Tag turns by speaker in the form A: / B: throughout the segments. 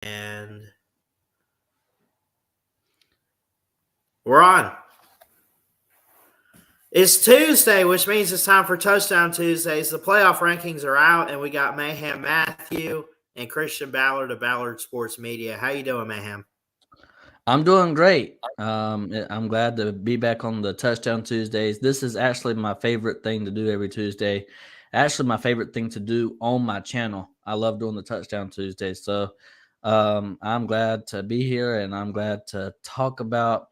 A: And we're on. It's Tuesday, which means it's time for Touchdown Tuesdays. The playoff rankings are out, and we got Mayhem Matthew and Christian Ballard of Ballard Sports Media. How you doing, Mayhem?
B: I'm doing great. I'm glad to be back on the Touchdown Tuesdays. This is actually my favorite thing to do every Tuesday. Actually, my favorite thing to do on my channel. I love doing the Touchdown Tuesdays. So I'm glad to be here, and I'm glad to talk about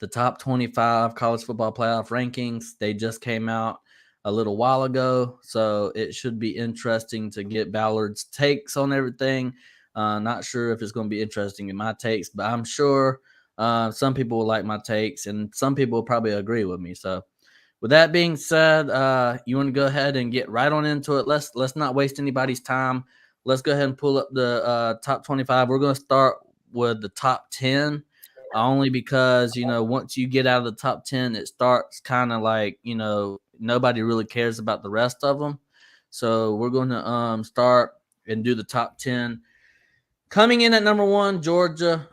B: the top 25 college football playoff rankings. They just came out a little while ago, so it should be interesting to get Ballard's takes on everything. Not sure if it's going to be interesting in my takes, but I'm sure some people will like my takes, and some people will probably agree with me. So, with that being said, you want to go ahead and get right on into it. Let's not waste anybody's time. Let's go ahead and pull up the top 25. We're going to start with the top 10, only because once you get out of the top 10, it starts kind of like nobody really cares about the rest of them. So we're going to start and do the top 10. Coming in at number one, Georgia.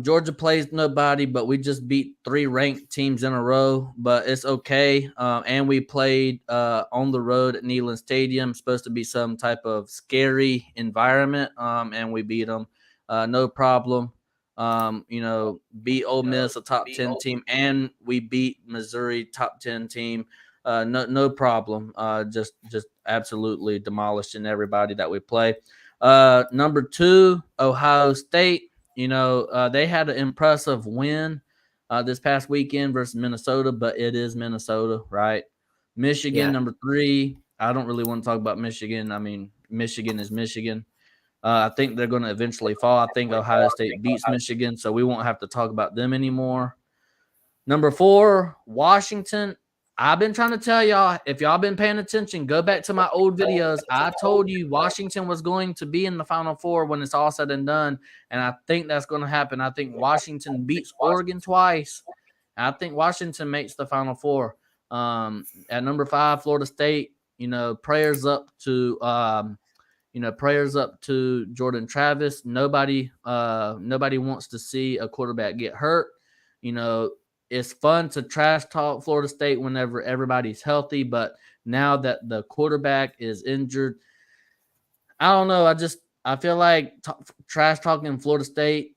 B: Georgia plays nobody, but we just beat 3 ranked teams in a row. But it's okay. And we played on the road at Neyland Stadium. Supposed to be some type of scary environment, and we beat them. No problem. Beat Ole Miss, a top 10 team, and we beat Missouri, top 10 team. No problem. Just absolutely demolishing everybody that we play. Number 2, Ohio State. They had an impressive win this past weekend versus Minnesota, but it is Minnesota, right? Michigan,
A: Yeah.
B: number 3. I don't really want to talk about Michigan. I mean, Michigan is Michigan. I think they're going to eventually fall. I think Ohio State beats Michigan, so we won't have to talk about them anymore. Number 4, Washington. I've been trying to tell y'all, if y'all been paying attention, go back to my old videos. I told you Washington was going to be in the Final Four when it's all said and done, and I think that's going to happen. I think Washington beats Oregon twice. I think Washington makes the Final Four. At number 5, Florida State. Prayers up to prayers up to Jordan Travis. Nobody wants to see a quarterback get hurt. It's fun to trash talk Florida State whenever everybody's healthy, but now that the quarterback is injured, I don't know. I feel like trash talking Florida State.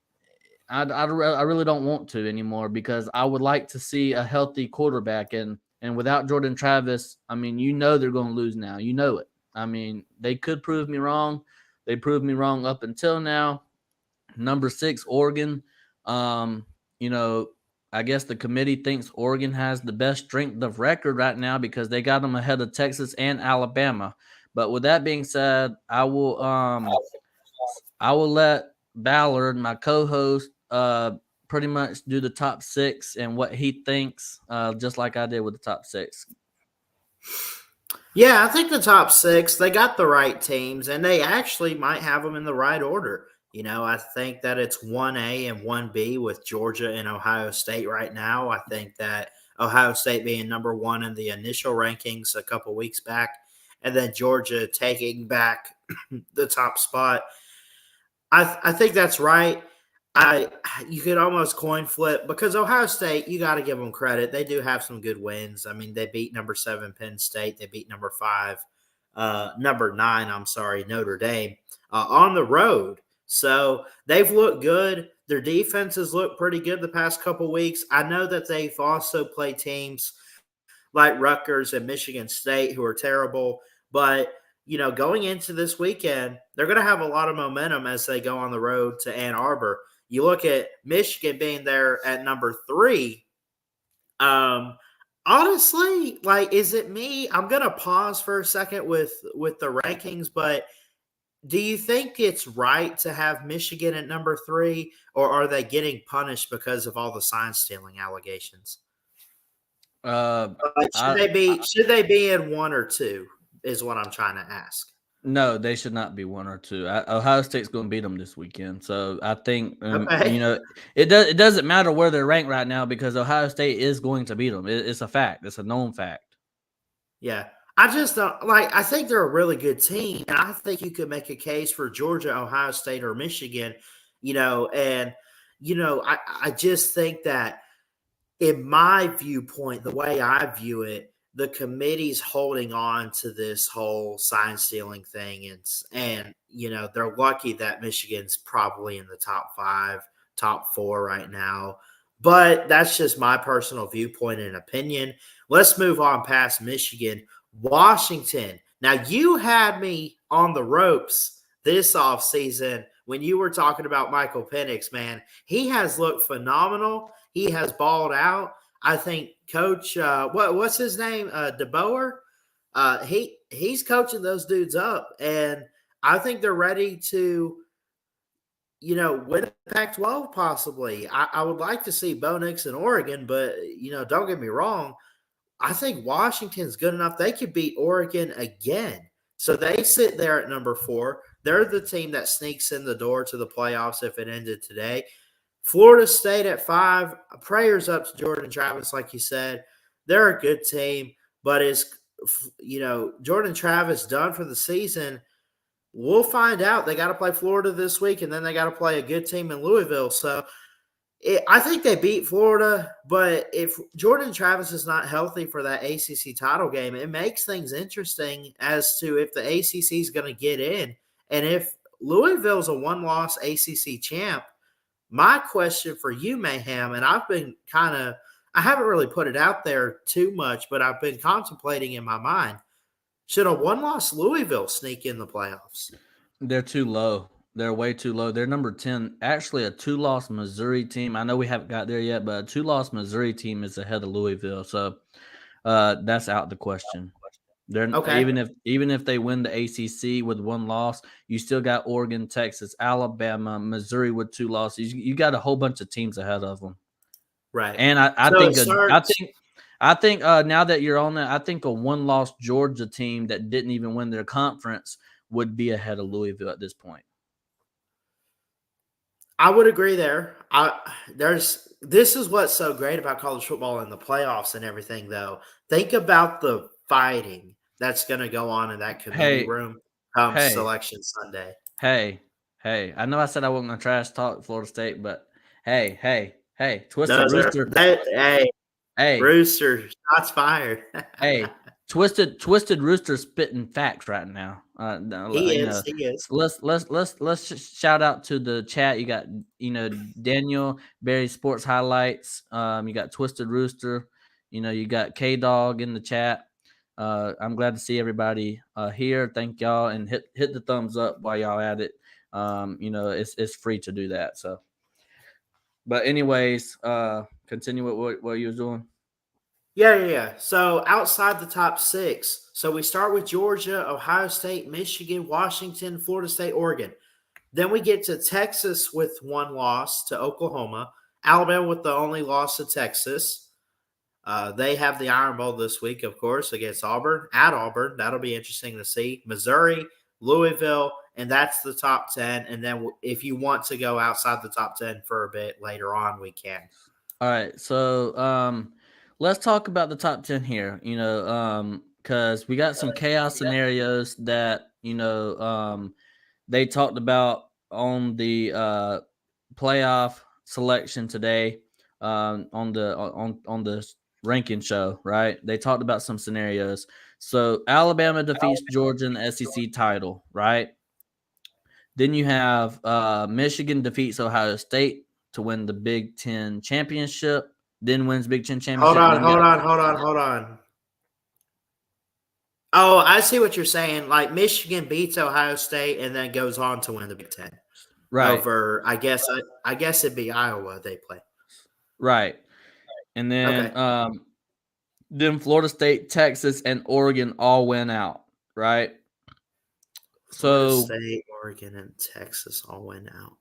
B: I really don't want to anymore because I would like to see a healthy quarterback, and without Jordan Travis, I mean, they're going to lose now. You know it. I mean, they could prove me wrong. They proved me wrong up until now. Number 6, Oregon. Um, you know, I guess the committee thinks Oregon has the best strength of record right now because they got them ahead of Texas and Alabama. But with that being said, I will let Ballard, my co-host, pretty much do the top 6 and what he thinks, just like I did with the top 6.
A: Yeah, I think the top 6, they got the right teams, and they actually might have them in the right order. I think that it's 1A and 1B with Georgia and Ohio State right now. I think that Ohio State being number 1 in the initial rankings a couple weeks back, and then Georgia taking back the top spot. I think that's right. You could almost coin flip because Ohio State, you got to give them credit. They do have some good wins. I mean, they beat number 7 Penn State. They beat number 5, number 9. I'm sorry, Notre Dame on the road. So they've looked good. Their defenses look pretty good the past couple weeks. I know that they've also played teams like Rutgers and Michigan State who are terrible, but going into this weekend, they're going to have a lot of momentum as they go on the road to Ann Arbor. You look at Michigan being there at number 3. Honestly, like, is it me? I'm gonna pause for a second with the rankings, but do you think it's right to have Michigan at number 3, or are they getting punished because of all the sign stealing allegations?
B: Uh,
A: Like, should
B: I,
A: they be should they be in 1 or 2? Is what I'm trying to ask.
B: No, they should not be 1 or 2. Ohio State's going to beat them this weekend, so I think
A: Okay.
B: it doesn't matter where they're ranked right now because Ohio State is going to beat them. It's a fact. It's a known fact.
A: Yeah. I just don't like. I think they're a really good team, and I think you could make a case for Georgia, Ohio State, or Michigan. And I just think that in my viewpoint, the way I view it, the committee's holding on to this whole sign stealing thing, and they're lucky that Michigan's probably in the top 5, top 4 right now. But that's just my personal viewpoint and opinion. Let's move on past Michigan. Washington. Now you had me on the ropes this offseason when you were talking about Michael Penix, man. He has looked phenomenal. He has balled out. I think Coach, what's his name, DeBoer. He's coaching those dudes up, and I think they're ready to, win a Pac-12 possibly. I would like to see Bo Nix in Oregon, but don't get me wrong. I think Washington's good enough. They could beat Oregon again. So they sit there at number 4. They're the team that sneaks in the door to the playoffs if it ended today. Florida State at 5. Prayers up to Jordan Travis, like you said. They're a good team, but Jordan Travis done for the season? We'll find out. They got to play Florida this week, and then they got to play a good team in Louisville. So I think they beat Florida, but if Jordan Travis is not healthy for that ACC title game, it makes things interesting as to if the ACC is going to get in. And if Louisville's a one-loss ACC champ, my question for you, Mayhem, and I haven't really put it out there too much, but I've been contemplating in my mind, should a one-loss Louisville sneak in the playoffs?
B: They're too low. They're way too low. They're number 10. Actually, a 2-loss Missouri team. I know we haven't got there yet, but a 2-loss Missouri team is ahead of Louisville. So that's out the question. They're
A: Okay.
B: even if they win the ACC with 1 loss, you still got Oregon, Texas, Alabama, Missouri with 2 losses. You got a whole bunch of teams ahead of them.
A: Right.
B: And I think now that you're on that, I think a 1-loss Georgia team that didn't even win their conference would be ahead of Louisville at this point.
A: I would agree there. This is what's so great about college football and the playoffs and everything, though. Think about the fighting that's going to go on in that committee room come Selection Sunday.
B: Hey. I know I said I wasn't going to trash talk Florida State, but hey, Twisted Rooster.
A: Hey, Rooster, shots fired.
B: Hey, Twisted Rooster spitting facts right now.
A: He is.
B: Let's shout out to the chat. You got Daniel Barry Sports Highlights. You got Twisted Rooster. You got K Dog in the chat. I'm glad to see everybody here. Thank y'all, and hit the thumbs up while y'all at it. It's free to do that. So, but anyways, continue with what you was doing.
A: Yeah. So outside the top 6, so we start with Georgia, Ohio State, Michigan, Washington, Florida State, Oregon. Then we get to Texas with 1 loss to Oklahoma, Alabama with the only loss to Texas. They have the Iron Bowl this week, of course, against Auburn, at Auburn. That'll be interesting to see. Missouri, Louisville, and that's the top 10. And then if you want to go outside the top 10 for a bit later on, we can.
B: All right. So let's talk about the top 10 here, because we got some chaos scenarios that, they talked about on the playoff selection today on the ranking show, right? They talked about some scenarios. So Alabama defeats Georgia in the SEC title, right? Then you have Michigan defeats Ohio State to win the Big Ten championship. Then wins Big Ten championship.
A: Hold on. Oh, I see what you're saying. Like Michigan beats Ohio State and then goes on to win the Big Ten.
B: Right.
A: Over, I guess it'd be Iowa they play.
B: Right. And then then Florida State, Texas, and Oregon all went out, right?
A: Florida State, Oregon, and Texas all went out.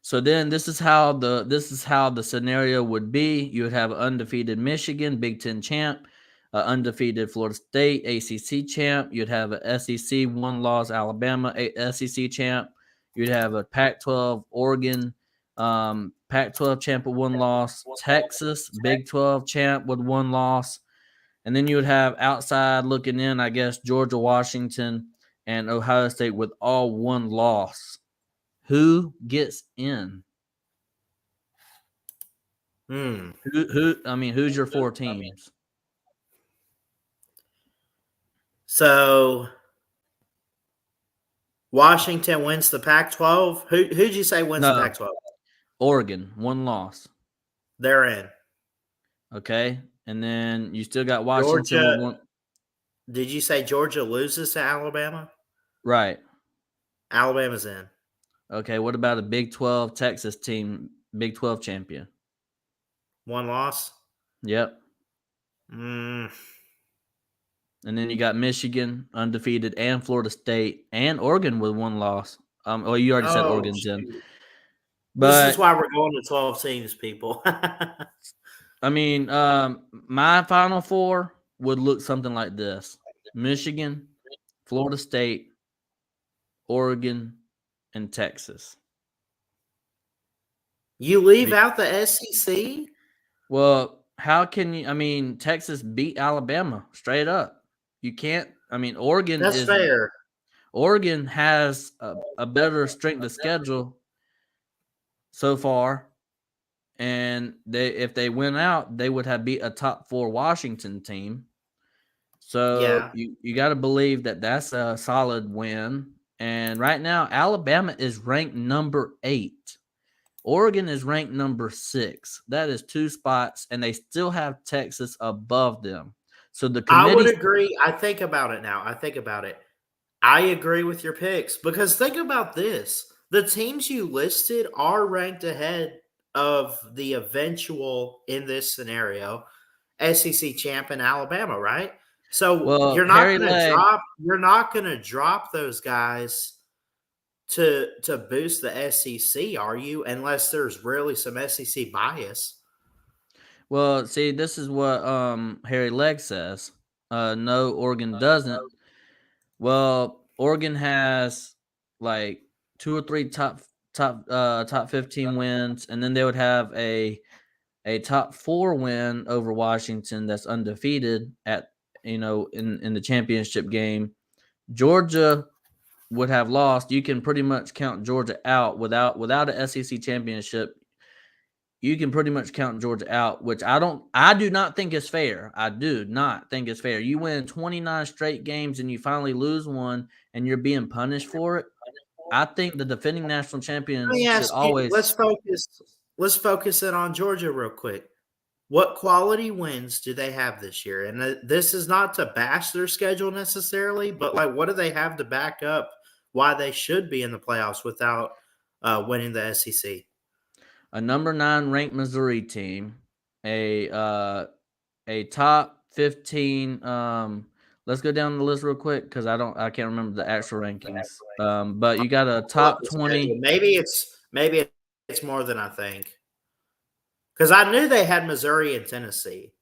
B: So then this is how the scenario would be. You would have undefeated Michigan, Big Ten champ, undefeated Florida State, ACC champ. You'd have a SEC 1-loss Alabama, SEC champ. You'd have a Pac-12 Oregon, Pac-12 champ with 1 loss, Texas Big 12 champ with 1 loss, and then you would have outside looking in, I guess, Georgia, Washington, and Ohio State with all 1 loss. Who gets in?
A: Hmm.
B: Who's your four teams?
A: So Washington wins the Pac-12. Who'd you say wins the
B: No,
A: Pac-12?
B: Oregon, one loss.
A: They're in.
B: Okay. And then you still got Washington with
A: Georgia.
B: one.
A: Did you say Georgia loses to Alabama?
B: Right.
A: Alabama's in.
B: Okay. What about a Big 12 Texas team, Big 12 champion?
A: One loss.
B: Yep.
A: Mm.
B: And then you got Michigan undefeated and Florida State and Oregon with one loss. Well, you already said
A: Oh,
B: Oregon's in.
A: shoot. This is
B: But
A: why we're going to 12 teams, people.
B: my final four would look something like this: Michigan, Florida State, Oregon, and Texas.
A: You leave
B: Be-
A: out the SEC?
B: Well, how can you? Texas beat Alabama straight up. You can't.
A: That's fair.
B: Oregon has a better strength of schedule so far, and if they went out, they would have beat a top four Washington team. So
A: Yeah.
B: you got to believe that that's a solid win. And right now, Alabama is ranked number 8. Oregon is ranked number 6. That is 2 spots, and they still have Texas above them. So the
A: I would
B: committee,
A: agree. I think about it now. I think about it. I agree with your picks because think about this. The teams you listed are ranked ahead of the eventual, in this scenario, SEC champ in Alabama, right? So
B: well, Harry Leg,
A: you're not gonna drop those guys to boost the SEC, are you? Unless there's really some SEC bias.
B: well, see, this is what Harry Leg says. No, Oregon doesn't. Well, Oregon has like 2 or 3 top 15 wins, and then they would have a top 4 win over Washington that's undefeated at in the championship game. Georgia would have lost. You can pretty much count Georgia out without a SEC championship. You can pretty much count Georgia out, which I do not think is fair. I do not think it's fair. You win 29 straight games and you finally lose one and you're being punished for it. I think the defending national
A: Let
B: champions
A: me
B: should
A: ask you,
B: always.
A: let's focus it on Georgia real quick. What quality wins do they have this year? And this is not to bash their schedule necessarily, but like, what do they have to back up why they should be in the playoffs without winning the SEC?
B: A number 9 ranked Missouri team, a top 15. Let's go down the list real quick because I can't remember the actual rankings. But you got a
A: Pull up
B: top
A: the schedule.
B: 20,
A: Maybe it's more than I think because I knew they had Missouri and Tennessee.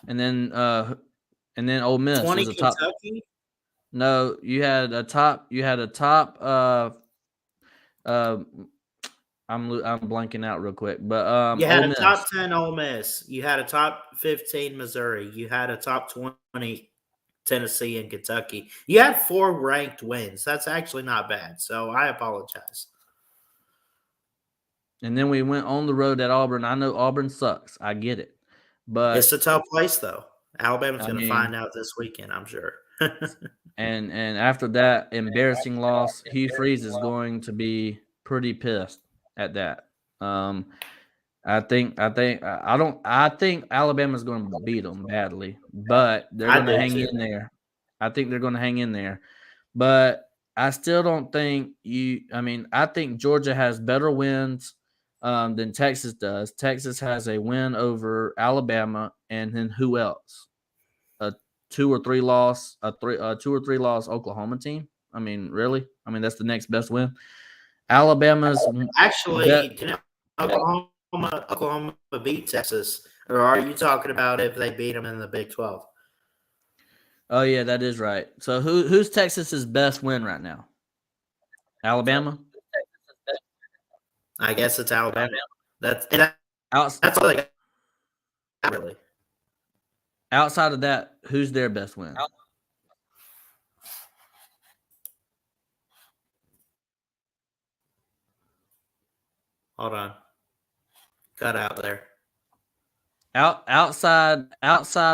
B: and then Ole Miss
A: 20
B: is a top.
A: Kentucky.
B: No, you had a top. You had a top. Uh, I'm blanking out real quick, but
A: You had
B: Ole
A: a top
B: Miss.
A: 10 Ole Miss. You had a top 15 Missouri. You had a top 20 Tennessee and Kentucky. You had 4 ranked wins. That's actually not bad. So I apologize.
B: And then we went on the road at Auburn. I know Auburn sucks. I get it,
A: It's
B: but
A: a tough place, though. Alabama's
B: I
A: going to
B: mean,
A: find out this weekend, I'm sure.
B: and after that embarrassing loss, Hugh Freeze is going to be pretty pissed at that. Um, I think Alabama's going to beat them badly, but they're
A: I
B: going to
A: do
B: hang
A: too.
B: in there. I think they're going to hang in there, but I still don't think you. I mean, I think Georgia has better wins than Texas does. Texas has a win over Alabama, and then who else? A 2 or 3 loss Oklahoma team. I mean, really? I mean, that's the next best win. Alabama's bet.
A: Actually, didn't Oklahoma beat Texas? Or are you talking about if they beat them in the Big 12?
B: Oh yeah, that is right. So who's Texas's best win right now? Alabama.
A: I guess it's Alabama. That's
B: Outs,
A: all they got, really.
B: outside of that, who's their best win?
A: Hold on. Cut out there.
B: Outside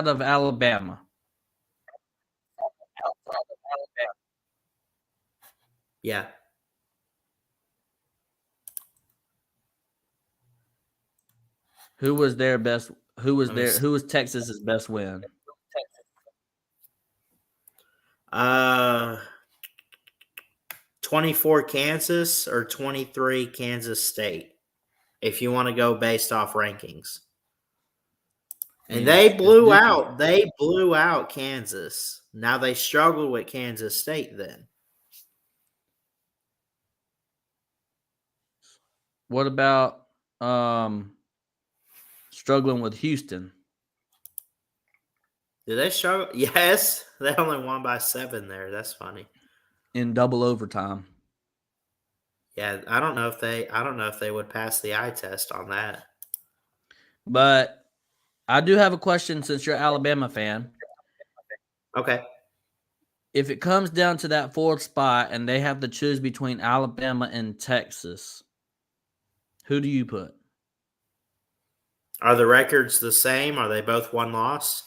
B: of Alabama.
A: Yeah.
B: Who was their best? Who was
A: Let me
B: their?
A: see.
B: Who was Texas's best win?
A: Uh, 24 Kansas or 23 Kansas State, if you want to go based off rankings.
B: I
A: And
B: mean, it's Dookie.
A: they blew out Kansas. Now they struggled with Kansas State then.
B: What about struggling with Houston
A: Did they struggle? Yes. They only won by 7 there. That's funny.
B: in double overtime?
A: Yeah, I don't know if they would pass the eye test on that.
B: But I do have a question since you're an Alabama fan.
A: Okay.
B: If it comes down to that fourth spot and they have to choose between Alabama and Texas, who do you put?
A: Are the records the same? Are they both one loss?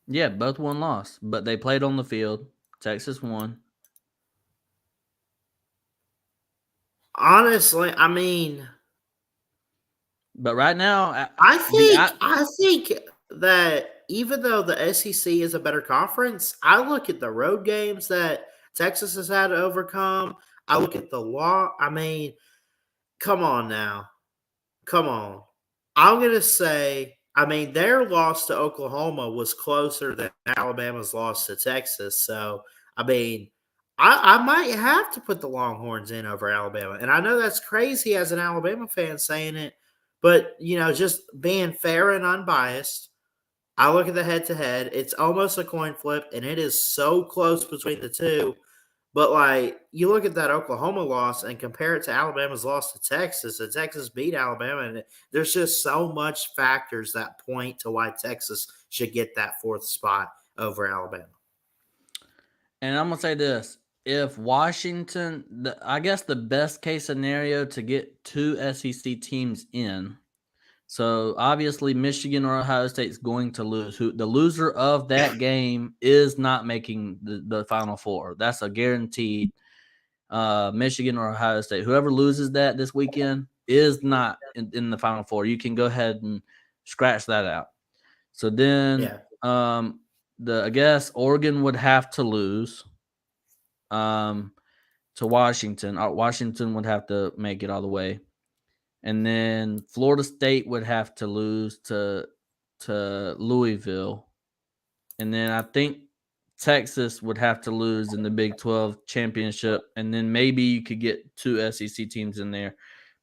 B: Yeah, both won loss, but they played on the field. Texas won.
A: Honestly, I mean,
B: But right now,
A: I think that even though the SEC is a better conference, I look at the road games that Texas has had to overcome. I look at the law. I mean, come on now. Come on. I'm going to say, I mean, their loss to Oklahoma was closer than Alabama's loss to Texas. So, I mean, I might have to put the Longhorns in over Alabama. And I know that's crazy as an Alabama fan saying it, but, just being fair and unbiased, I look at the head to head. It's almost a coin flip, and it is so close between the two. But you look at that Oklahoma loss and compare it to Alabama's loss to Texas, and Texas beat Alabama, and there's just so much factors that point to why Texas should get that fourth spot over Alabama.
B: and I'm gonna say this: if Washington, I guess the best case scenario to get two SEC teams in. So obviously, Michigan or Ohio State is going to lose. Who the loser of that game is not making the Final Four. That's a guaranteed. Michigan or Ohio State, whoever loses that this weekend is not in the Final Four. You can go ahead and scratch that out. So then,
A: Yeah.
B: I guess Oregon would have to lose to Washington. Washington would have to make it all the way. And then Florida State would have to lose to Louisville. And then I think Texas would have to lose in the Big 12 championship. And then maybe you could get two SEC teams in there.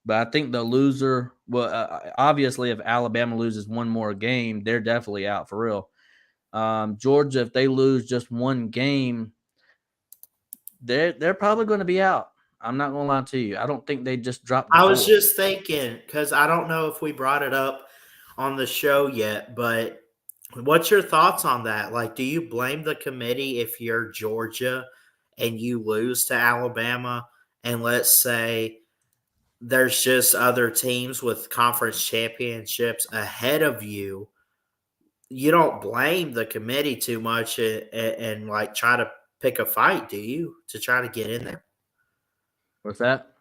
B: But I think the loser, obviously, if Alabama loses one more game, they're definitely out for real. Georgia, if they lose just one game, they're probably going to be out. I'm not going to lie to you. I don't think they just dropped the
A: I was
B: four.
A: just thinking, because I don't know if we brought it up on the show yet, but what's your thoughts on that? Do you blame the committee if you're Georgia and you lose to Alabama? And let's say there's just other teams with conference championships ahead of you. You don't blame the committee too much and try to pick a fight, do you, to try to get in there?
B: What's that?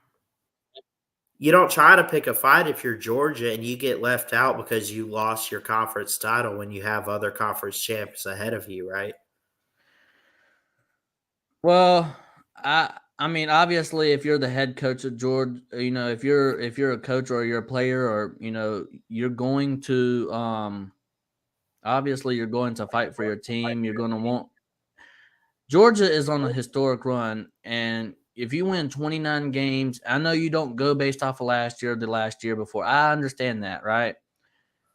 A: You don't try to pick a fight if you're Georgia and you get left out because you lost your conference title when you have other conference champs ahead of you, right?
B: Well, I mean, obviously, if you're the head coach of Georgia, if you're a coach or you're a player, or you're going to obviously you're going to fight for your team. You're going to want Georgia is on a historic run, and if you win 29 games, I know you don't go based off of last year or the last year before. I understand that, right?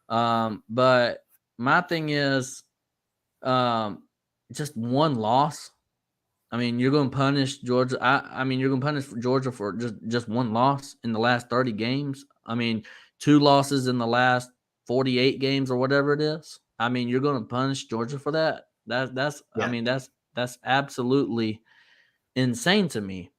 B: But my thing is, just one loss. I mean, you're going to punish Georgia. I mean, you're going to punish Georgia for just one loss in the last 30 games. I mean, two losses in the last 48 games or whatever it is. I mean, you're going to punish Georgia for that. I
A: Yeah.
B: mean, that's absolutely insane to me,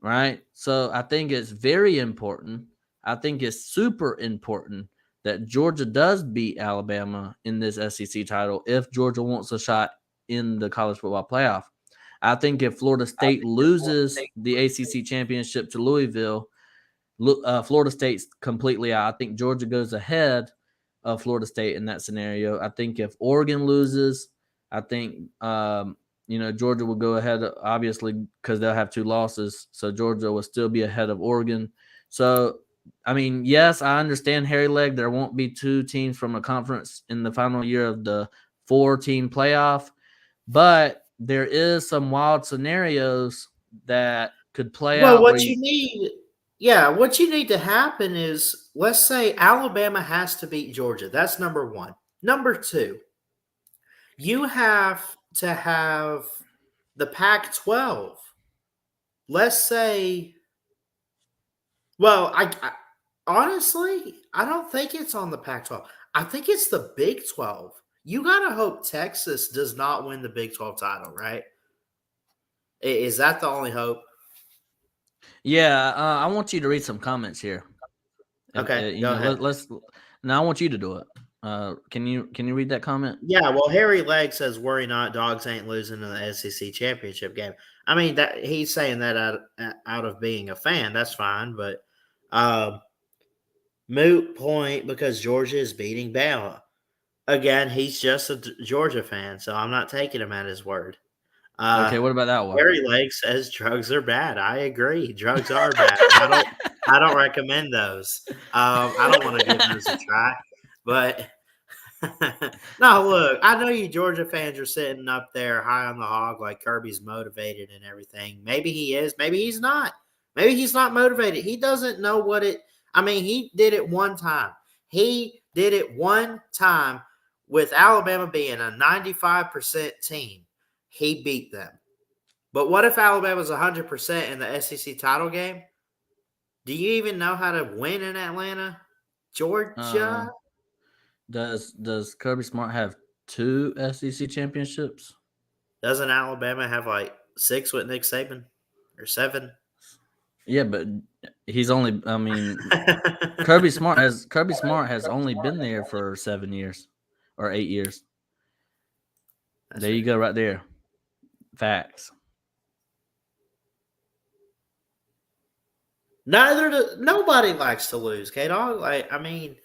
B: right? So I think it's very important. I think it's super important that Georgia does beat Alabama in this SEC title if Georgia wants a shot in the college football playoff. I think if Florida State loses the ACC championship to Louisville, Florida State's completely out. I think Georgia goes ahead of Florida State in that scenario. I think if Oregon loses, I think Georgia will go ahead, obviously, because they'll have two losses. So Georgia will still be ahead of Oregon. So, I mean, yes, I understand Harry Leg. There won't be two teams from a conference in the final year of the 4-team playoff, but there is some wild scenarios that could play
A: Well,
B: out where
A: what
B: you.
A: you need, yeah, what you need to happen is, let's say Alabama has to beat Georgia. That's number one. Number two, you have to have the Pac 12. Let's say, well, honestly, I don't think it's on the Pac 12. I think it's the Big 12. You got to hope Texas does not win the Big 12 title, right? Is that the only hope?
B: Yeah, I want you to read some comments here.
A: Okay, go ahead.
B: Let's. Now I want you to do it. Can you read that comment?
A: Yeah, well, Harry Legg says, "Worry not, dogs ain't losing in the SEC championship game." I mean, that he's saying that out of being a fan. That's fine, but um, moot point because Georgia is beating Bama again. He's just a Georgia fan, so I'm not taking him at his word.
B: Okay,
A: Uh,
B: what about that one?
A: Harry Legg says drugs are bad. I agree, drugs are bad. I don't recommend those. I don't want to give those a try, but. No, look, I know you Georgia fans are sitting up there high on the hog like Kirby's motivated and everything. Maybe he is, maybe he's not. Maybe he's not motivated. He doesn't know what it I mean, he did it one time. He did it one time with Alabama being a 95% team. He beat them. But what if Alabama's 100% in the SEC title game? Do you even know how to win in Atlanta? Georgia?
B: Um, does Kirby Smart have 2 SEC championships?
A: Doesn't Alabama have like 6 with Nick Saban or 7?
B: Yeah, but he's only. I mean, Kirby Smart has only been there for 7 years or 8 years.
A: That's
B: There you
A: fair.
B: go, right there. Facts.
A: Nobody likes to lose, K Dog. Like, I mean,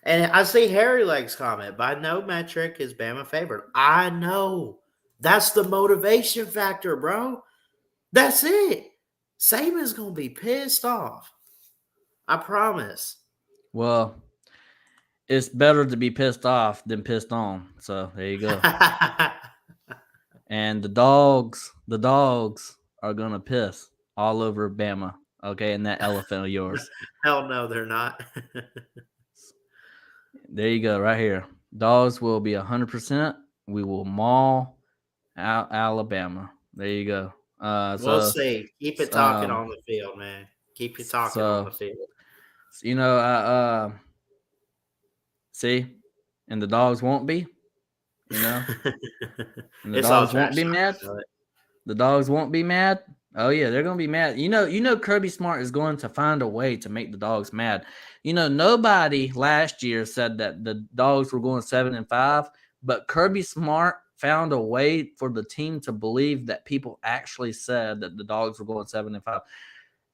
A: and I see Harry Legs comment. By no metric is Bama favored. I know. That's the motivation factor, bro. That's it. Saban's gonna be pissed off. I promise.
B: Well, it's better to be pissed off than pissed on. So there you go. And the dogs are gonna piss all over Bama. Okay, and that elephant of yours.
A: Hell no, they're not.
B: There you go, right here. Dogs will be 100%. We will maul out Alabama. There you go.
A: We'll see. Keep it talking
B: um,
A: on the field, man. Keep you talking on
B: so
A: the field.
B: I see, and the dogs won't be, you know, and the
A: It's all
B: dogs won't
A: trash
B: be
A: talk.
B: mad.
A: I know it.
B: The dogs won't be mad. Oh yeah, they're gonna be mad. Kirby Smart is going to find a way to make the dogs mad. Nobody last year said that the dogs were going 7-5, but Kirby Smart found a way for the team to believe that people actually said that the dogs were going 7-5,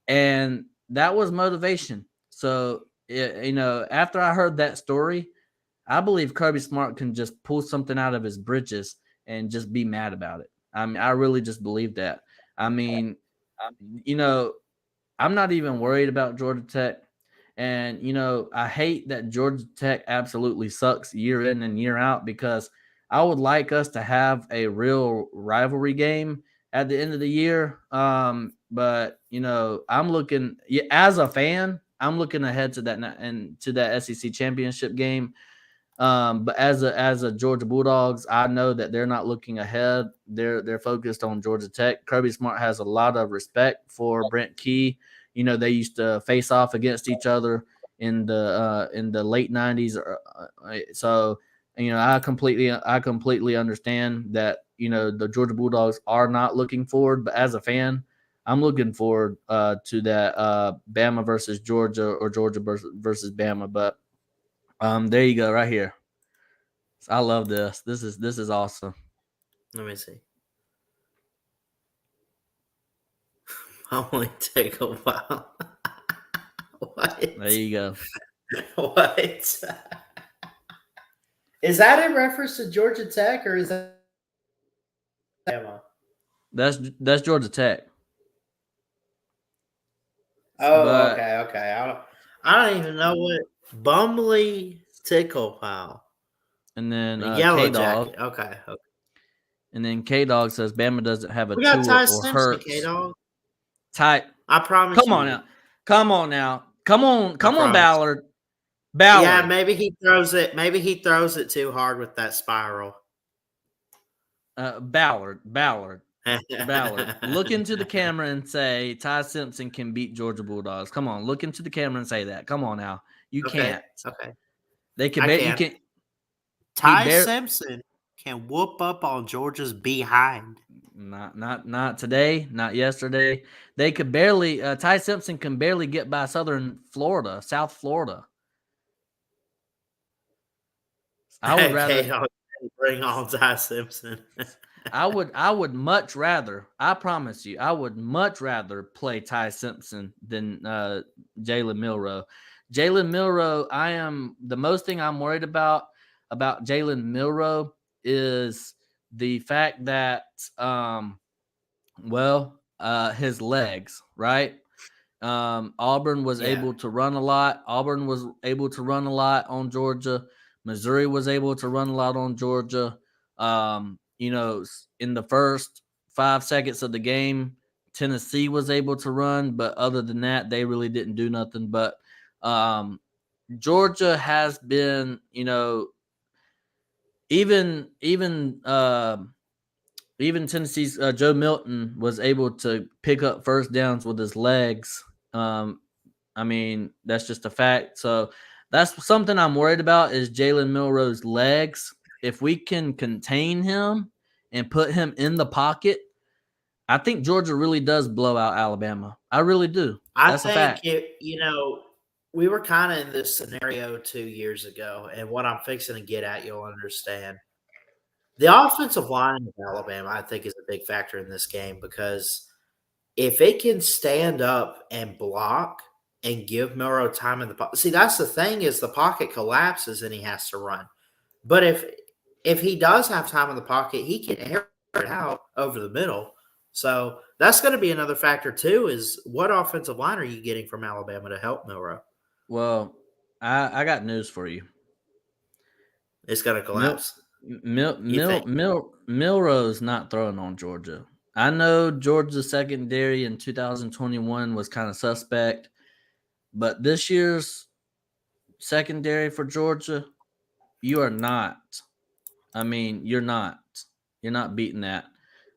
B: and that was motivation. So after I heard that story, I believe Kirby Smart can just pull something out of his britches and just be mad about it. I mean, I really just believe that. I mean, I'm not even worried about Georgia Tech. And, I hate that Georgia Tech absolutely sucks year in and year out because I would like us to have a real rivalry game at the end of the year. But, I'm looking, as a fan, I'm looking ahead to that and to that SEC championship game. But as a Georgia Bulldogs, I know that they're not looking ahead. They're focused on Georgia Tech. Kirby Smart has a lot of respect for Brent Key. They used to face off against each other in the late '90s. So I completely understand that the Georgia Bulldogs are not looking forward. But as a fan, I'm looking forward to that Bama versus Georgia or Georgia versus Bama. But there you go, right here. I love this. This is awesome.
A: Let me see. Only take a while.
B: There
A: What?
B: you go.
A: What? Is that in reference to Georgia Tech or is that Alabama?
B: That's Georgia Tech.
A: Oh,
B: But
A: okay, okay. I don't even know what Bumley Tickle Pal.
B: and then
A: A yellow
B: K Dog,
A: jacket. Okay, okay.
B: and then K Dog says Bama doesn't have a
A: We got
B: tour
A: Ty
B: or
A: Simpson, K
B: Hurts
A: Dog.
B: type.
A: I promise
B: Come on
A: you.
B: now, come on now, come on,
A: I
B: come on,
A: promise.
B: Ballard,
A: Yeah,
B: Ballard.
A: maybe he throws it. Maybe he throws it too hard with that spiral.
B: Ballard. Look into the camera and say Ty Simpson can beat Georgia Bulldogs. Come on, look into the camera and say that. Come on now, you
A: Okay,
B: can't.
A: okay.
B: They can
A: I
B: bet you
A: can.
B: can. He
A: Ty
B: bear
A: Simpson can whoop up on Georgia's behind.
B: not today, not yesterday. They could barely. Ty Simpson can barely get by Southern Florida, South Florida. I would
A: Okay,
B: rather.
A: bring on Ty Simpson.
B: I would much rather. I promise you, I would much rather play Ty Simpson than Jalen Milrow. Jalen Milrow, I am the most thing I'm worried about Jalen Milrow is the fact that his legs, right? Auburn was
A: Yeah,
B: able to run a lot. Auburn was able to run a lot on Georgia. Missouri was able to run a lot on Georgia. In the first 5 seconds of the game, Tennessee was able to run, but other than that, they really didn't do nothing. But Georgia has been, even even even Tennessee's Joe Milton was able to pick up first downs with his legs. Um, I mean, that's just a fact. So that's something I'm worried about is Jalen Milrow's legs. If we can contain him and put him in the pocket, I think Georgia really does blow out Alabama. I really do.
A: I
B: That's a
A: think
B: fact.
A: we were kind of in this scenario 2 years ago, and what I'm fixing to get at, you'll understand. The offensive line of Alabama, I think, is a big factor in this game because if it can stand up and block and give Milrow time in the pocket, see that's the thing is the pocket collapses and he has to run. But if he does have time in the pocket, he can air it out over the middle. So that's going to be another factor too. Is what offensive line are you getting from Alabama to help Milrow?
B: Well, I got news for you.
A: It's going to
B: Mil,
A: collapse. You think?
B: Milrow's not throwing on Georgia. I know Georgia's secondary in 2021 was kind of suspect, but this year's secondary for Georgia, you are not. I mean, you're not. You're not beating that.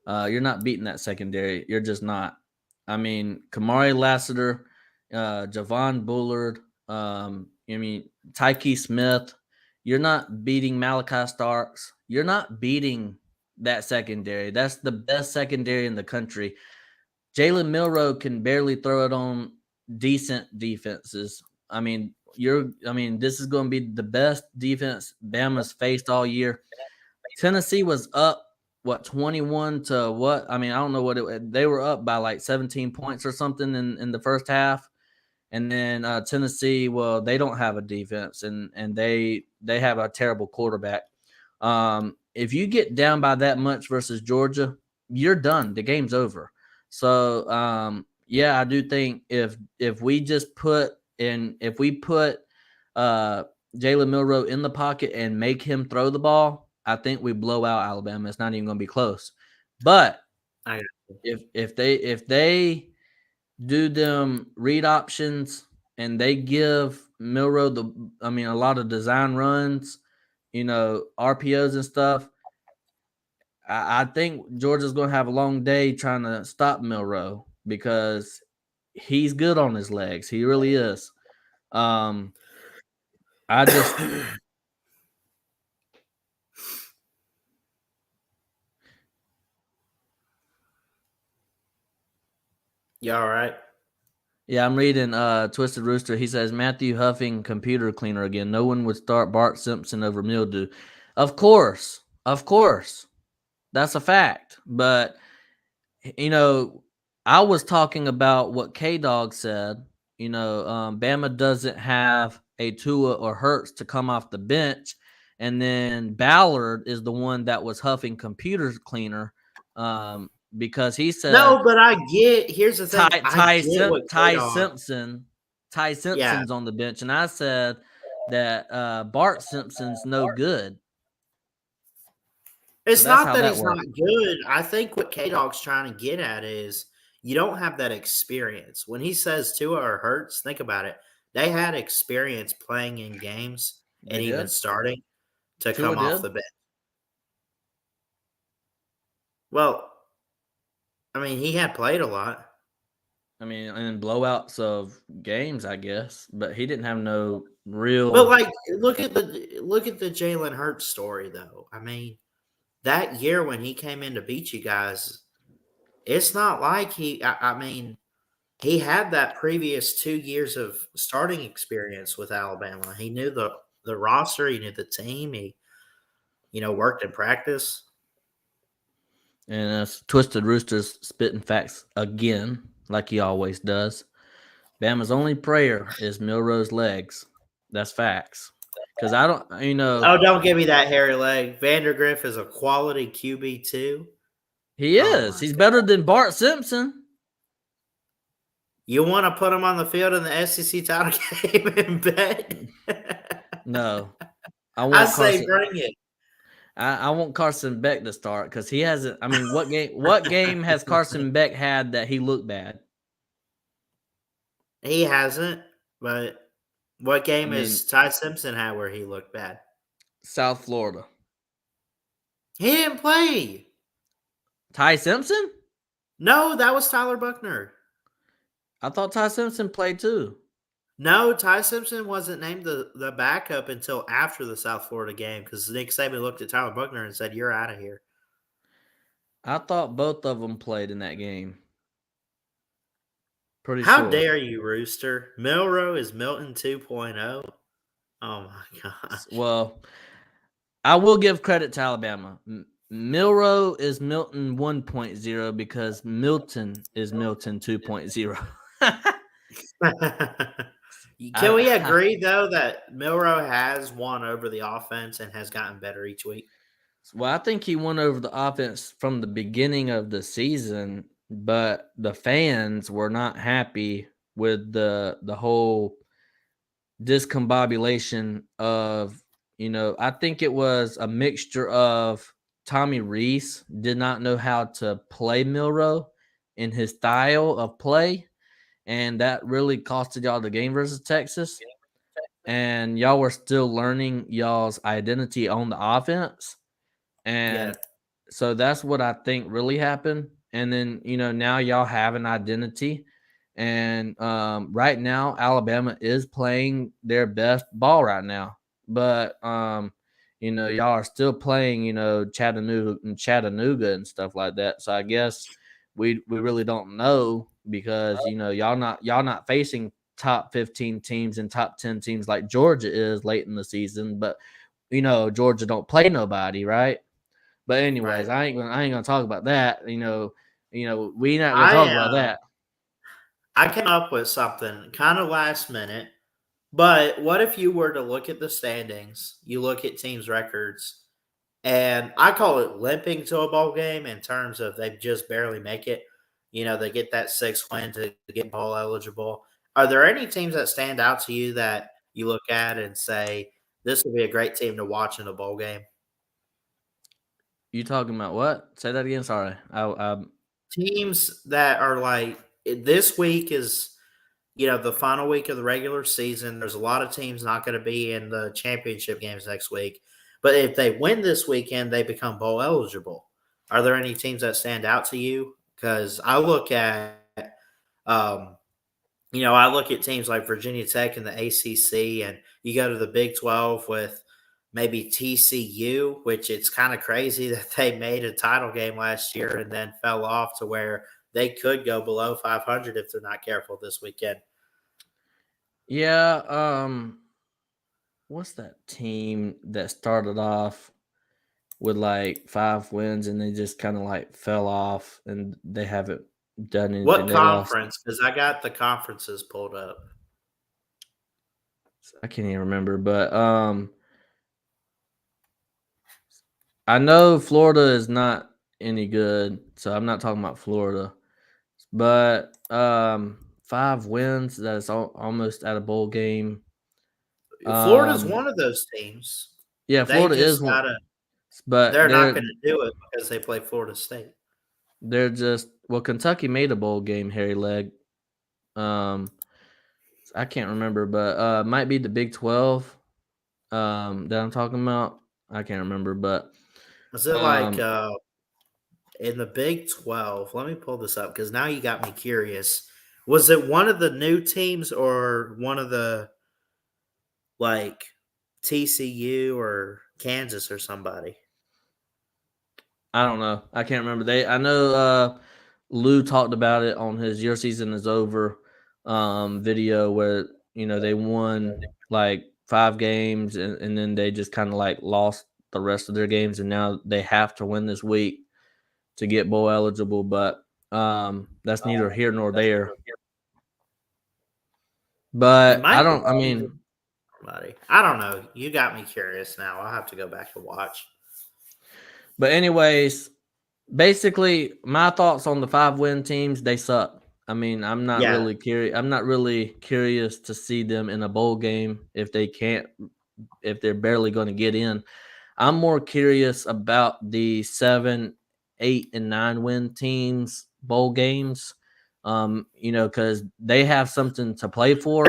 B: You're not beating that secondary. You're just not. I mean, Kamari Lassiter, Javon Bullard, Tyke Smith. You're not beating Malachi Starks. You're not beating that secondary. That's the best secondary in the country. Jalen Milrow can barely throw it on decent defenses. This is going to be the best defense Bama's faced all year. Tennessee was up 21 to what? I mean, I don't know they were up by like 17 points or something in the first half. And then Tennessee, well, they don't have a defense and they have a terrible quarterback. If you get down by that much versus Georgia, you're done. The game's over. So yeah, I do think if we just put in if we put Jalen Milrow in the pocket and make him throw the ball, I think we blow out Alabama. It's not even going to be close. But
A: I
B: if they do them read options and they give Milrow a lot of design runs, RPOs and stuff. I think Georgia's going to have a long day trying to stop Milrow because he's good on his legs. He really is. Um, I just
A: You all right?
B: Yeah, I'm reading Twisted Rooster. He says Matthew Huffing computer cleaner again. No one would start Bart Simpson over mildew. Of course. Of course. That's a fact. But you know, I was talking about what K Dog said. Bama doesn't have a Tua or Hurts to come off the bench, and then Ballard is the one that was huffing computer cleaner, because he said
A: No, but here's the thing. I get what K
B: Ty
A: Dog.
B: Simpson Ty
A: Yeah,
B: Simpson's on the bench, and I said that Bart Simpson's no good. So
A: it's
B: that's
A: not
B: how
A: that
B: that
A: he's not
B: worked.
A: good. I think what K Dog's trying to get at is you don't have that experience. When he says Tua or Hurts, think about it. They had experience playing in games
B: They
A: and even
B: did.
A: starting to
B: Tua
A: come off
B: did.
A: the bench. Well, I mean, he had played a lot.
B: I mean, in blowouts of games, I guess, but he didn't have no
A: But
B: real.
A: like look at the Jalen Hurts story though. I mean, that year when he came in to beat you guys, it's not like I mean, he had that previous 2 years of starting experience with Alabama. He knew the roster, he knew the team, he worked in practice.
B: And Twisted Roosters spitting facts again, like he always does. Bama's only prayer is Milrose's legs. That's facts. Because I don't,
A: Oh, don't give me that hairy leg. Vandergriff is a quality QB too.
B: he
A: Oh
B: is.
A: my
B: He's
A: god.
B: better than Bart Simpson.
A: You want to put him on the field in the SEC title game and bet?
B: No, I
A: I
B: want
A: say
B: Carson.
A: bring it.
B: I want Carson Beck to start because he hasn't. I mean, what game? What game has Carson Beck had that he looked bad?
A: He hasn't, but what
B: I
A: game
B: mean,
A: has Ty Simpson had where he looked bad?
B: South Florida.
A: He didn't play.
B: Ty Simpson?
A: No, that was Tyler Buckner.
B: I thought Ty Simpson played too.
A: No, Ty Simpson wasn't named the backup until after the South Florida game because Nick Saban looked at Tyler Buckner and said, "You're out of here."
B: I thought both of them played in that game. Pretty
A: How
B: sure.
A: dare you, Rooster? Milrow is Milton 2.0. Oh my gosh.
B: Well, I will give credit to Alabama. Milrow is Milton 1.0 because Milton is Milton 2.0.
A: Can we
B: I,
A: agree though that Milrow has won over the offense and has gotten better each week?
B: well, I think he won over the offense from the beginning of the season, but the fans were not happy with the whole discombobulation of, I think it was a mixture of Tommy Reese did not know how to play Milrow in his style of play, and that really costed y'all the game versus Texas. And y'all were still learning y'all's identity on the offense.
A: Yeah.
B: And so that's what I think really happened. And then, now y'all have an identity. And right now, Alabama is playing their best ball right now. But, y'all are still playing, Chattanooga and stuff like that. So I guess we really don't know because, y'all not facing top 15 teams and top 10 teams like Georgia is late in the season. But, Georgia don't play nobody, right? But anyways,
A: Right.
B: I ain't gonna talk about that. We not gonna
A: I
B: talk about that.
A: I came up with something kind of last minute, but what if you were to look at the standings, you look at teams' records, and I call it limping to a bowl game in terms of they just barely make it. They get that 6 win to get bowl eligible. Are there any teams that stand out to you that you look at and say, this would be a great team to watch in a bowl game?
B: You talking about what? Say that again. Sorry.
A: Teams that are like, this week is the final week of the regular season. There's a lot of teams not going to be in the championship games next week. But if they win this weekend, they become bowl eligible. Are there any teams that stand out to you? Because um, I look at teams like Virginia Tech and the ACC, and you go to the Big 12 with maybe TCU, which it's kind of crazy that they made a title game last year and then fell off to where they could go below 500 if they're not careful this weekend.
B: Yeah. What's that team that started off with like 5 wins and they just kind of like fell off and they haven't done anything?
A: What
B: They lost.
A: conference? Because I got the conferences pulled up.
B: I can't even remember, but I know Florida is not any good, so I'm not talking about Florida. But 5 wins, that's almost at a bowl game.
A: Florida's
B: Um,
A: one of those teams.
B: yeah,
A: They
B: Florida is
A: just
B: one,
A: gotta.
B: but
A: They're not going to do it because they play Florida State.
B: they're just Kentucky made a bowl game, Harry Leg. Um, I can't remember, but might be the Big 12 that I'm talking about. I can't remember, but
A: Was it like
B: um,
A: in the Big 12? Let me pull this up because now you got me curious. Was it one of the new teams or one of the like TCU or Kansas or somebody?
B: I don't know. I can't remember. I know Lou talked about it on his Your Season Is Over video where they won like 5 games and then they just kind of like lost the rest of their games and now they have to win this week to get bowl eligible, but that's neither here nor there.
A: It
B: But
A: might be
B: I
A: TCU
B: mean,
A: or somebody. I don't know. You got me curious now. I'll have to go back and watch.
B: but anyways, basically, my thoughts on the 5 win teams, they suck. I mean, I'm not
A: Yeah.
B: really curious. I'm not really curious to see them in a bowl game if they're barely going to get in. I'm more curious about the 7, 8, and 9 win teams bowl games. Because they have something to play for,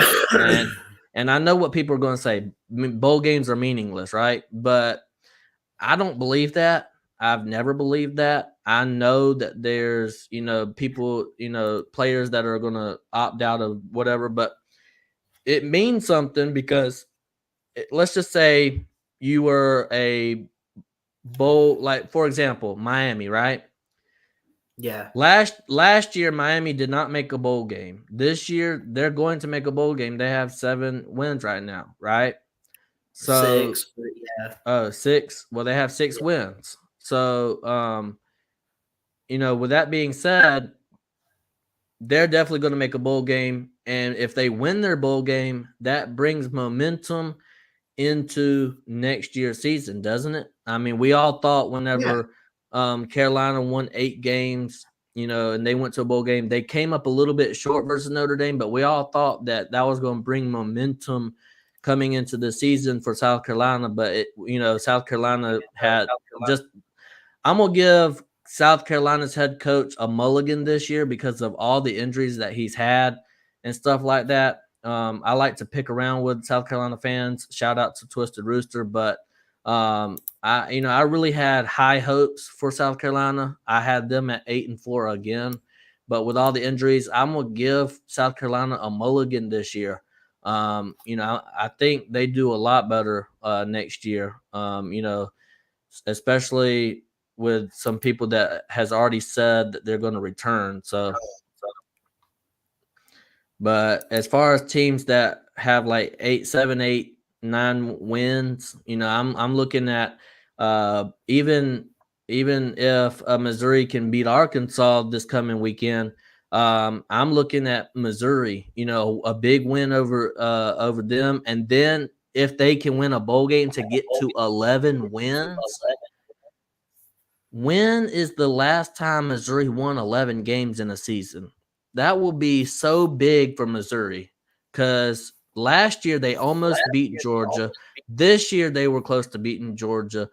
B: and I know what people are going to say. Bowl games are meaningless, right? But I don't believe that. I've never believed that. I know that there's, people, players that are going to opt out of whatever, but it means something because let's just say you were a bowl, like for example, Miami, right?
A: Yeah.
B: Last year, Miami did not make a bowl game. This year, they're going to make a bowl game. They have 7 wins right now, right? So,
A: 6. Yeah.
B: 6. Well, they have 6 wins. So, with that being said, they're definitely going to make a bowl game. And if they win their bowl game, that brings momentum into next year's season, doesn't it? I mean, we all thought
A: Yeah.
B: whenever Carolina won 8 games, and they went to a bowl game, they came up a little bit short versus Notre Dame, but we all thought that was going to bring momentum coming into the season for South Carolina. But South Carolina had just. I'm gonna give South Carolina's head coach a mulligan this year because of all the injuries that he's had and stuff like that. I like to pick around with South Carolina fans. Shout out to Twisted Rooster, but I really had high hopes for South Carolina. I had them at 8-4 again, but with all the injuries, I'm gonna give South Carolina a mulligan this year. I think they do a lot better next year. Especially with some people that has already said that they're going to return. So, but as far as teams that have like 8, 7, 8, 9 wins, I'm looking at even if Missouri can beat Arkansas this coming weekend. I'm looking at Missouri, a big win over them, and then if they can win a bowl game to get to 11 wins. When is the last time Missouri won 11 games in a season? That will be so big for Missouri because last year they almost beat Georgia. This year they were close to beating Georgia.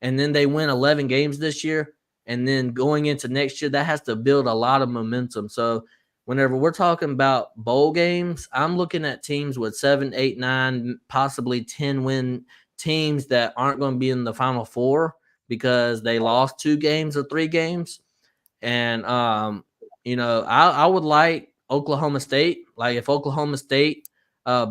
B: And then they win 11 games this year. And then going into next year, that has to build a lot of momentum. So whenever we're talking about bowl games, I'm looking at teams with 7, 8, 9, possibly 10 win teams that aren't going to be in the Final Four because they lost 2 games or 3 games. And I would like Oklahoma State. Like if Oklahoma State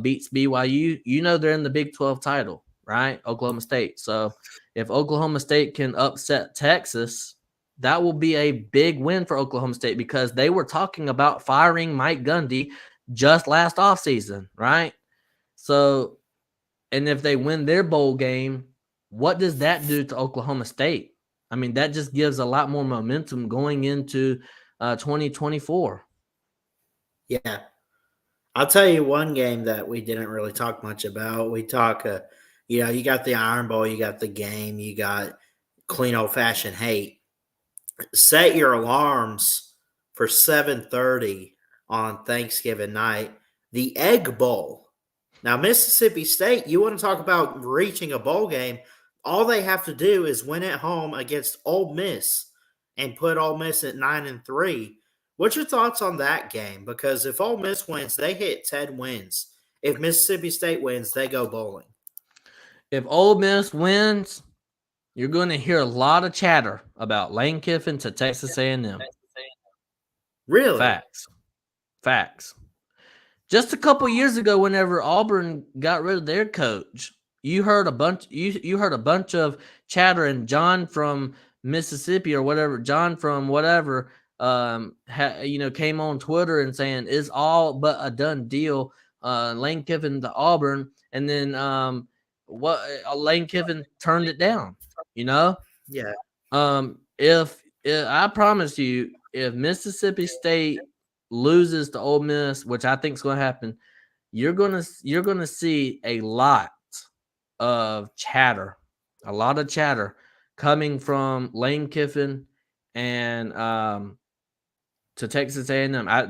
B: beats BYU, they're in the Big 12 title, right? Oklahoma State. So if Oklahoma State can upset Texas, that will be a big win for Oklahoma State because they were talking about firing Mike Gundy just last offseason, right? So, and if they win their bowl game, what does that do to Oklahoma State? I mean, that just gives a lot more momentum going into 2024.
A: Yeah. I'll tell you one game that we didn't really talk much about. We talk, you got the Iron Bowl, you got the game, you got clean old fashioned hate. Set your alarms for 7:30 on Thanksgiving night. The Egg Bowl. Now, Mississippi State, you want to talk about reaching a bowl game? All they have to do is win at home against Ole Miss and put Ole Miss at 9-3. What's your thoughts on that game? Because if Ole Miss wins, they hit 10 wins. If Mississippi State wins, they go bowling.
B: If Ole Miss wins, you're going to hear a lot of chatter about Lane Kiffin to Texas A&M.
A: Really?
B: Facts. Just a couple years ago, whenever Auburn got rid of their coach, you heard a bunch. You heard a bunch of chatter, and John from Mississippi or whatever, John from whatever, came on Twitter and saying it's all but a done deal. Lane Kiffin to Auburn, and then Lane Kiffin turned it down.
A: Yeah.
B: If I promise you, if Mississippi State loses to Ole Miss, which I think is going to happen, you're gonna see a lot of chatter coming from Lane Kiffin and to Texas A&M. I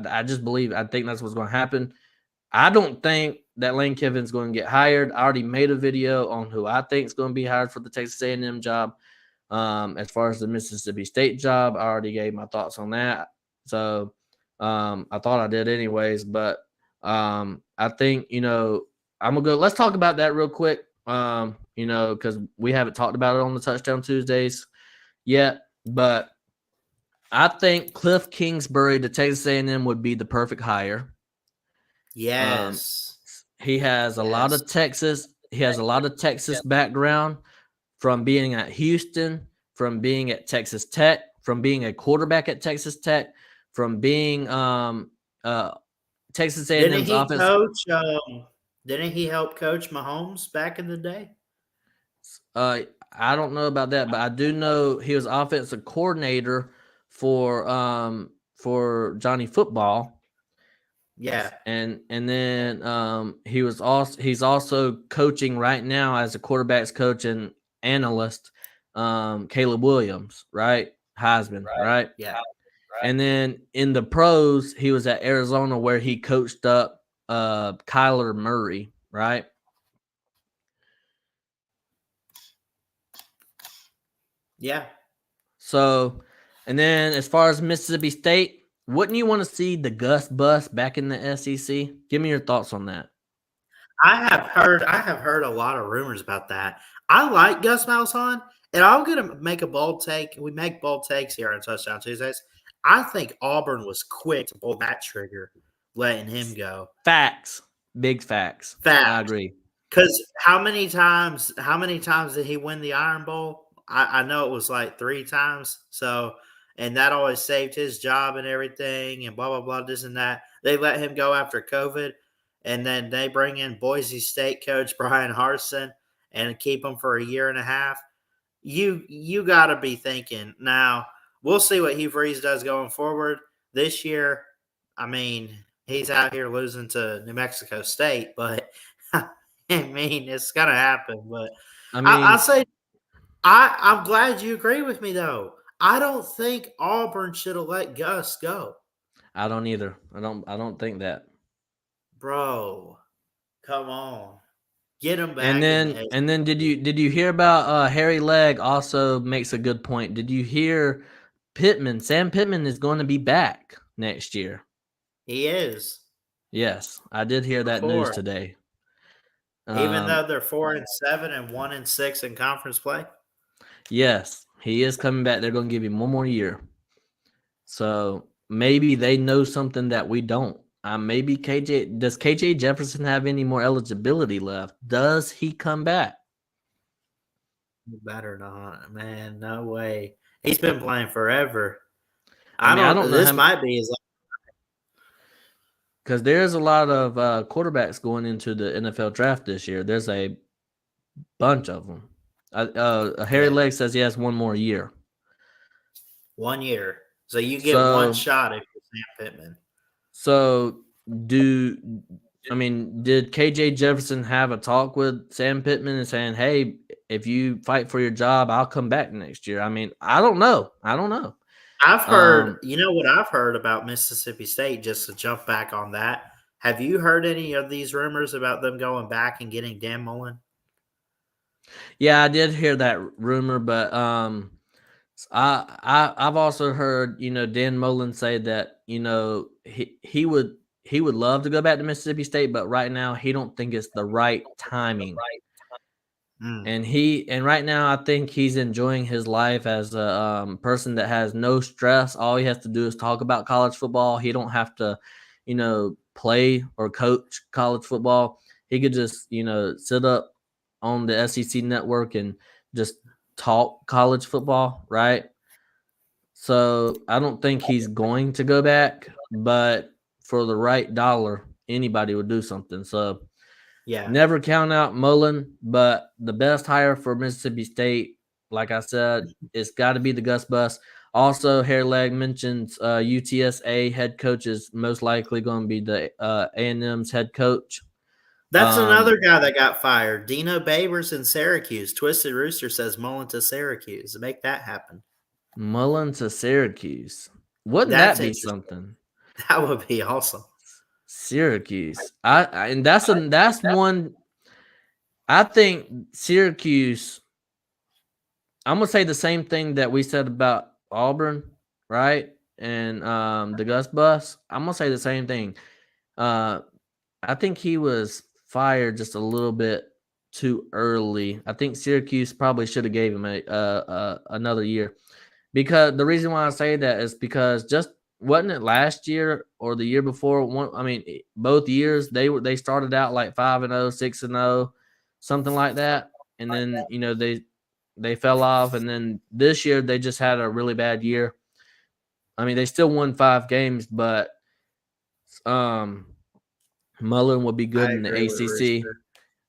B: think that's what's going to happen. I don't think that Lane Kiffin's going to get hired. I already made a video on who I think is going to be hired for the Texas A&M job. As far as the Mississippi State job, I already gave my thoughts on that. So I thought I did anyways, but I think, I'm gonna go. Let's talk about that real quick. Because we haven't talked about it on the Touchdown Tuesdays yet, but I think Cliff Kingsbury to Texas A&M would be the perfect hire.
A: Yes.
B: He has a lot of Texas. He has a lot of Texas background from being at Houston, from being at Texas Tech, from being a quarterback at Texas Tech, from being Texas A&M's offense.
A: Didn't he help coach Mahomes back in the day?
B: I don't know about that, but I do know he was offensive coordinator for Johnny Football.
A: Yeah.
B: And then he's also coaching right now as a quarterbacks coach and analyst, Caleb Williams, right? Heisman, right?
A: Yeah.
B: And then in the pros, he was at Arizona where he coached up Kyler Murray, right?
A: Yeah.
B: So, and then as far as Mississippi State, wouldn't you want to see the Gus Bus back in the SEC? Give me your thoughts on that.
A: I have heard a lot of rumors about that. I like Gus Malzahn, and I'm gonna make a bold take. We make bold takes here on Touchdown Tuesdays. I think Auburn was quick to pull that trigger, letting him go.
B: Facts. Big facts. I agree.
A: Because how many times did he win the Iron Bowl? I know it was like 3 times. So, and that always saved his job and everything and blah, blah, blah, this and that. They let him go after COVID, and then they bring in Boise State coach Brian Harsin and keep him for a year and a half. You got to be thinking now. We'll see what Hugh Freeze does going forward this year. I mean, he's out here losing to New Mexico State, but I mean, it's gonna happen. But I'll say, I'm glad you agree with me, though. I don't think Auburn should have let Gus go.
B: I don't either. I don't think that.
A: Bro, come on. Get him back.
B: And then did you hear about Harry Legg also makes a good point. Did you hear Sam Pittman is going to be back next year?
A: He is.
B: Yes, I did hear that news today.
A: Even though they're 4-7 and 1-6 in conference play?
B: Yes, he is coming back. They're going to give him one more year. So maybe they know something that we don't. Maybe does KJ Jefferson have any more eligibility left? Does he come back?
A: You better not, man. No way. He's been playing forever.
B: I mean, I don't know
A: This
B: how,
A: might be his.
B: because there's a lot of quarterbacks going into the NFL draft this year. There's a bunch of them. Harry
A: Yeah,
B: Leg says he has one more year.
A: 1 year. So you get one
B: So,
A: shot if you're Sam Pittman.
B: so do I mean, did KJ Jefferson have a talk with Sam Pittman and saying, "Hey, if you fight for your job, I'll come back next year"? I mean, I don't know. I don't know.
A: I've heard,
B: Um,
A: you know what I've heard about Mississippi State, just to jump back on that. Have you heard any of these rumors about them going back and getting Dan Mullen?
B: yeah, I did hear that rumor, but I've also heard Dan Mullen say that he would love to go back to Mississippi State, but right now he don't think it's the right timing.
A: Mm,
B: And right now, I think he's enjoying his life as a person that has no stress. All he has to do is talk about college football. He don't have to, play or coach college football. He could just, sit up on the SEC network and just talk college football, right? So I don't think he's going to go back, but for the right dollar, anybody would do something. So
A: yeah.
B: never count out Mullen, but the best hire for Mississippi State, like I said, it's got to be the Gus Bus. Also, Hairleg mentions UTSA head coach is most likely going to be the A&M's head coach.
A: That's
B: Um,
A: another guy that got fired. Dino Babers in Syracuse. Twisted Rooster says Mullen to Syracuse. Make that happen.
B: Mullen to Syracuse. Wouldn't
A: That's
B: that be
A: interesting.
B: something?
A: That would be awesome.
B: Syracuse. And that's one. I think Syracuse. I'm gonna say the same thing that we said about Auburn, right? And the Gus Bus. I'm gonna say the same thing. Uh, I think he was fired just a little bit too early. I think Syracuse probably should have gave him another year. Because the reason why I say that is because just wasn't it last year or the year before? Both years they started out like 5-0, 6-0, something like that, and then they fell off, and then this year they just had a really bad year. I mean, they still won 5 games, but um, Mullen will be good
A: I
B: in the
A: agree with
B: ACC.
A: Rooster.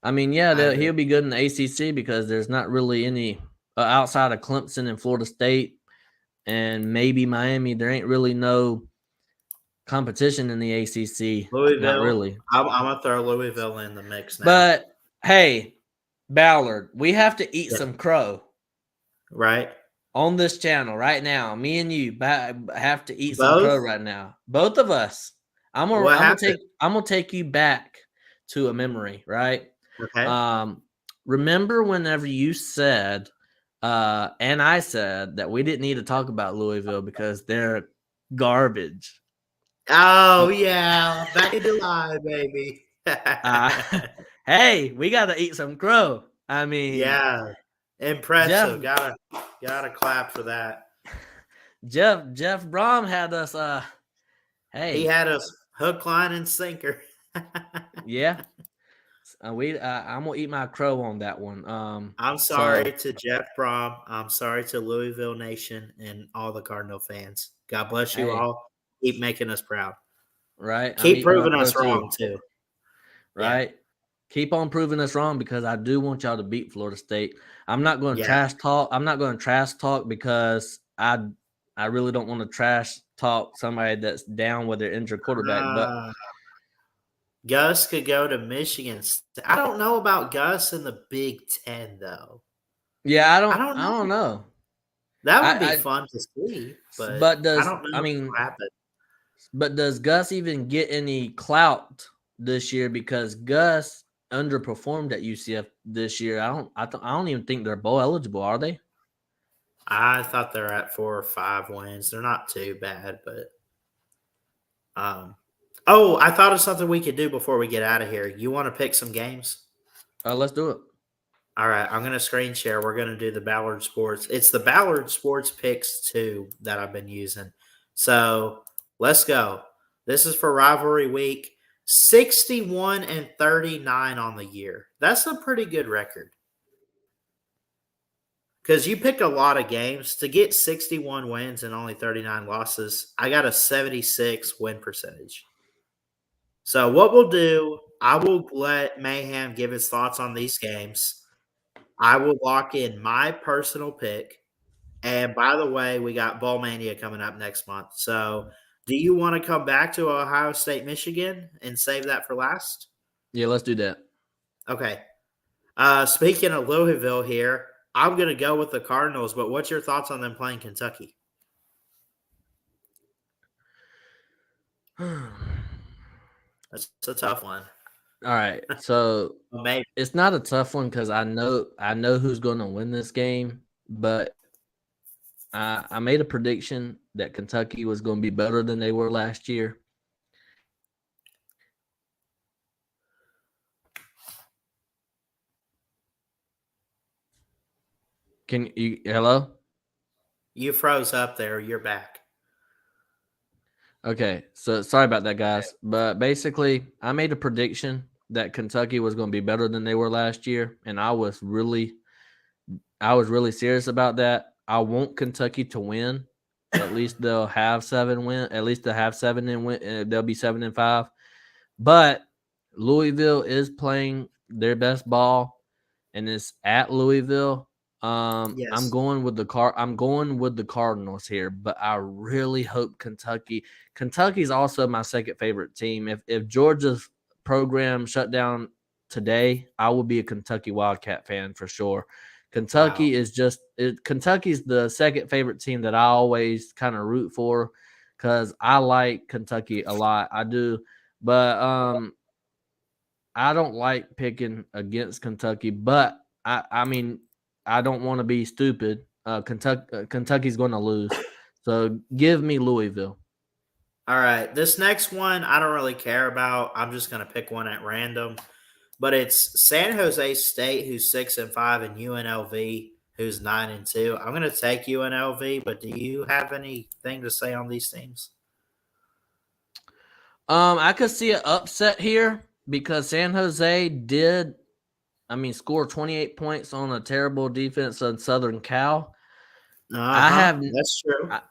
B: I mean, yeah,
A: I agree.
B: he'll be good in the ACC because there's not really any outside of Clemson and Florida State and maybe Miami. There ain't really no competition in the ACC. Not
A: Louisville.
B: really.
A: I'm gonna throw Louisville in the mix now.
B: But hey, Ballard, we have to eat
A: Yeah.
B: some crow
A: Right.
B: on this channel right now. Me and you have to eat some crow
A: Both.
B: right now. Both of us.
A: What happened?
B: I'm gonna take you back to a memory, right?
A: Okay.
B: Um, remember whenever you said, and I said that we didn't need to talk about Louisville because they're garbage.
A: Oh yeah, back in July, baby.
B: Uh, hey, we got to eat some crow. I mean,
A: Yeah,
B: Jeff
A: impressive. Gotta clap for that.
B: Jeff Brom had us.
A: He
B: Hey,
A: had us hook, line, and sinker.
B: yeah, I'm gonna eat my crow on that one.
A: I'm
B: So
A: sorry to Jeff Brom. I'm sorry to Louisville Nation and all the Cardinal fans. God bless you
B: hey,
A: all. Keep making us proud.
B: right, I'm
A: Keep
B: eating my
A: proving
B: crow
A: us
B: too.
A: wrong too. Yeah,
B: Right, keep on proving us wrong because I do want y'all to beat Florida State. I'm not going to
A: yeah.
B: trash talk. I'm not going to trash talk because I really don't want to trash talk somebody that's down with their injured quarterback. But
A: Uh, Gus could go to Michigan. I don't know about Gus in the Big Ten though.
B: yeah,
A: I don't
B: I don't
A: know.
B: know.
A: That would be
B: I
A: fun to see, but
B: but
A: I
B: does
A: don't know
B: I
A: if
B: mean
A: it'll happen.
B: but does Gus even get any clout this year because Gus underperformed at UCF this year? I don't even think they're bowl eligible, are they?
A: I thought they're at 4 or 5 wins. They're not too bad, but um. Oh, I thought of something we could do before we get out of here. You want to pick some games?
B: Let's do it.
A: All right, I'm going to screen share. We're going to do the Ballard Sports. It's the Ballard Sports Picks 2 that I've been using. So let's go. This is for rivalry week. 61-39 on the year. That's a pretty good record. because you picked a lot of games to get 61 wins and only 39 losses. I got a 76 win percentage. So what we'll do, I will let Mayhem give his thoughts on these games. I will lock in my personal pick. And by the way, we got Bowl Mania coming up next month. So do you want to come back to Ohio State, Michigan and save that for last?
B: Yeah, let's do that.
A: Okay. Speaking of Louisville here, I'm going to go with the Cardinals, but what's your thoughts on them playing Kentucky? That's a tough one.
B: All right, so
A: Maybe.
B: it's not a tough one because I know who's going to win this game, but I made a prediction that Kentucky was going to be better than they were last year. Can you hello?
A: You froze up there. You're back.
B: Okay, so sorry about that, guys. But basically, I made a prediction that Kentucky was going to be better than they were last year, and I was really serious about that. I want Kentucky to win. At least they'll have 7 win. At least they'll have 7 and win. They'll be 7-5. But Louisville is playing their best ball, and it's at Louisville. I'm
A: Yes.
B: going with the Cardinals here, but I really hope Kentucky. Kentucky's also my second favorite team. If Georgia's program shut down today, I will be a Kentucky Wildcat fan for sure.
A: Wow.
B: Kentucky's the second favorite team that I always kind of root for because I like Kentucky a lot. I do, but I don't like picking against Kentucky, but I mean, I don't want to be stupid. Kentucky's going to lose, so give me Louisville.
A: All right. This next one, I don't really care about. I'm just going to pick one at random. But it's San Jose State, who's 6-5, and UNLV, who's 9-2. I'm going to take UNLV, but do you have anything to say on these teams?
B: I could see an upset here because San Jose did, score 28 points on a terrible defense on Southern Cal.
A: Uh
B: I
A: huh.
B: have
A: That's true.
B: I,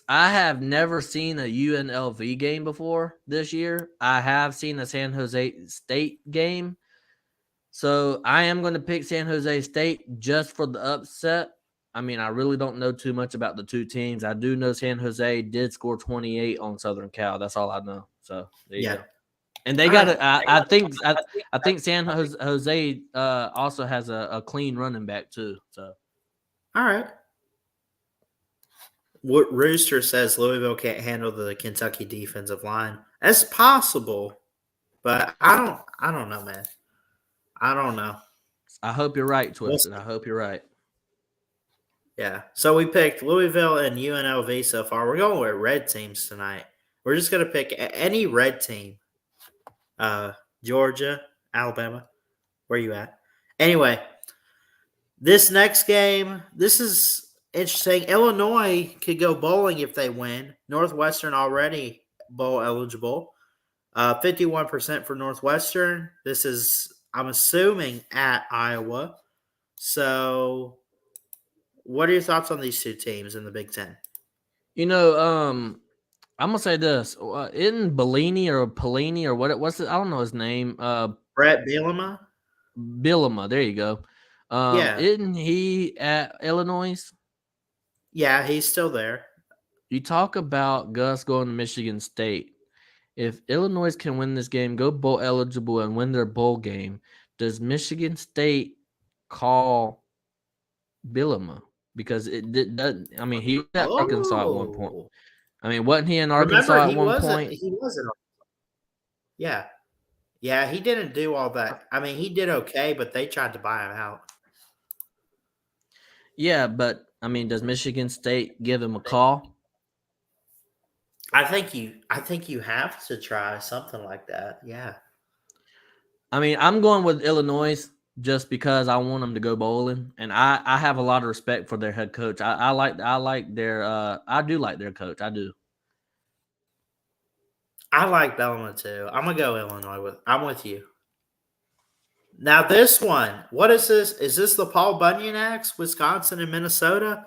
B: I have never seen a UNLV game before this year. I have seen a San Jose State game. So I am going to pick San Jose State just for the upset. I really don't know too much about the two teams. I do know San Jose did score 28 on Southern Cal. That's all I know. So there you
A: Yeah.
B: go. And they
A: All
B: got
A: right.
B: it. I think San Jose also has a clean running back too. So
A: All right. What Rooster says Louisville can't handle the Kentucky defensive line. That's possible, but I don't know, man. I don't know.
B: I hope you're right,
A: We'll
B: Twisted. I
A: see.
B: hope you're right.
A: Yeah. So we picked Louisville and UNLV so far. We're going with red teams tonight. We're just gonna pick any red team. Uh, Georgia, Alabama. Where you at? Anyway, this next game, this is interesting. Illinois could go bowling if they win. Northwestern already bowl eligible. 51% for Northwestern. This is, I'm assuming, at Iowa. So, what are your thoughts on these two teams in the Big Ten?
B: You know, I'm gonna say this: isn't Bellini or Pellini or what's it? I don't know his name.
A: Brett Bielema?
B: Billima. There you go.
A: Yeah.
B: Isn't he at Illinois?
A: Yeah, he's still there.
B: You talk about Gus going to Michigan State. If Illinois can win this game, go bowl eligible, and win their bowl game, does Michigan State call Billima? Because it did. Doesn't. He was at Arkansas at one point.
A: Oh.
B: Wasn't he in
A: Remember,
B: Arkansas at one point?
A: he wasn't. Yeah. Yeah, he didn't do all that. I mean, he did okay, but they tried to buy him out.
B: Yeah, but does Michigan State give him a call?
A: I think you have to try something like that. Yeah.
B: I'm going with Illinois just because I want them to go bowling, and I have a lot of respect for their head coach. I like their I do like their coach. I do.
A: I like Belma too. I'm gonna go Illinois with. I'm with you. Now this one, what is this? Is this the Paul Bunyan Acts, Wisconsin and Minnesota?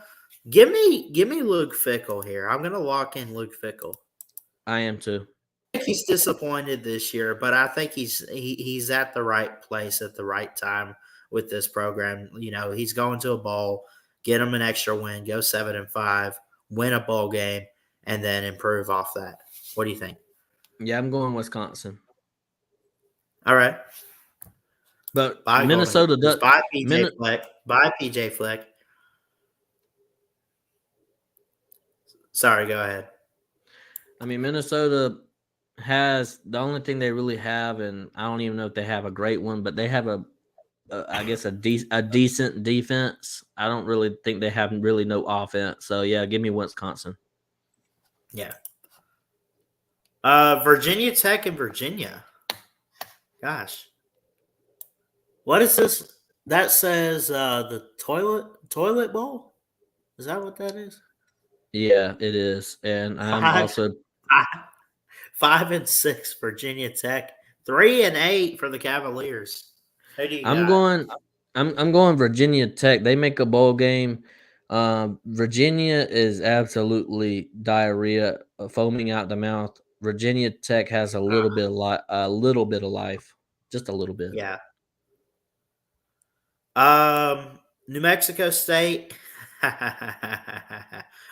A: Give me Luke Fickle here. I'm gonna lock in Luke Fickle.
B: I am too.
A: I think he's disappointed this year, but I think he's at the right place at the right time with this program. He's going to a bowl, get him an extra win, go 7-5, win a bowl game, and then improve off that. What do you think?
B: Yeah, I'm going Wisconsin.
A: All right.
B: But
A: Bye, Golden
B: Minnesota
A: Gophers.
B: does.
A: Bye, PJ Fleck. Bye, PJ Fleck. Sorry, go ahead.
B: I mean, Minnesota has the only thing they really have, and I don't even know if they have a great one, but they have I guess a decent defense. I don't really think they have really no offense. So yeah, give me Wisconsin.
A: Yeah. Virginia Tech and Virginia. Gosh. What is this? That says the toilet bowl? Is that what that is?
B: Yeah, it is, and I'm
A: Five,
B: also
A: 5-6 Virginia Tech, 3-8 for the Cavaliers. Who do you
B: I'm
A: got?
B: going. I'm going Virginia Tech. They make a bowl game. Virginia is absolutely diarrhea, foaming out the mouth. Virginia Tech has a little bit of life, just a little bit.
A: Yeah. New Mexico State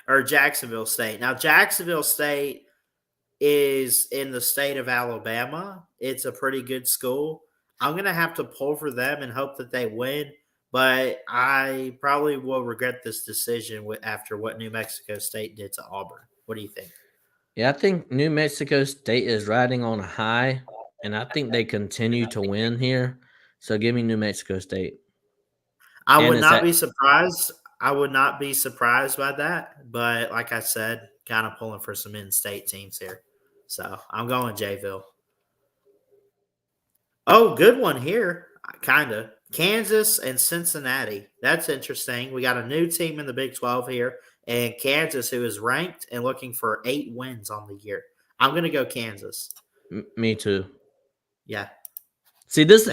A: or Jacksonville State. Now, Jacksonville State is in the state of Alabama. It's a pretty good school. I'm going to have to pull for them and hope that they win, but I probably will regret this decision after what New Mexico State did to Auburn. What do you think?
B: Yeah, I think New Mexico State is riding on a high, and I think they continue to win here. So give me New Mexico State.
A: I
B: And
A: would
B: it's
A: not
B: at
A: be surprised. I would not be surprised by that, but like I said, kind of pulling for some in-state teams here. So I'm going Jayville. Oh, good one here. Kind of. Kansas and Cincinnati. That's interesting. We got a new team in the Big 12 here, and Kansas, who is ranked and looking for 8 wins on the year. I'm going to go Kansas.
B: me too.
A: Yeah.
B: See this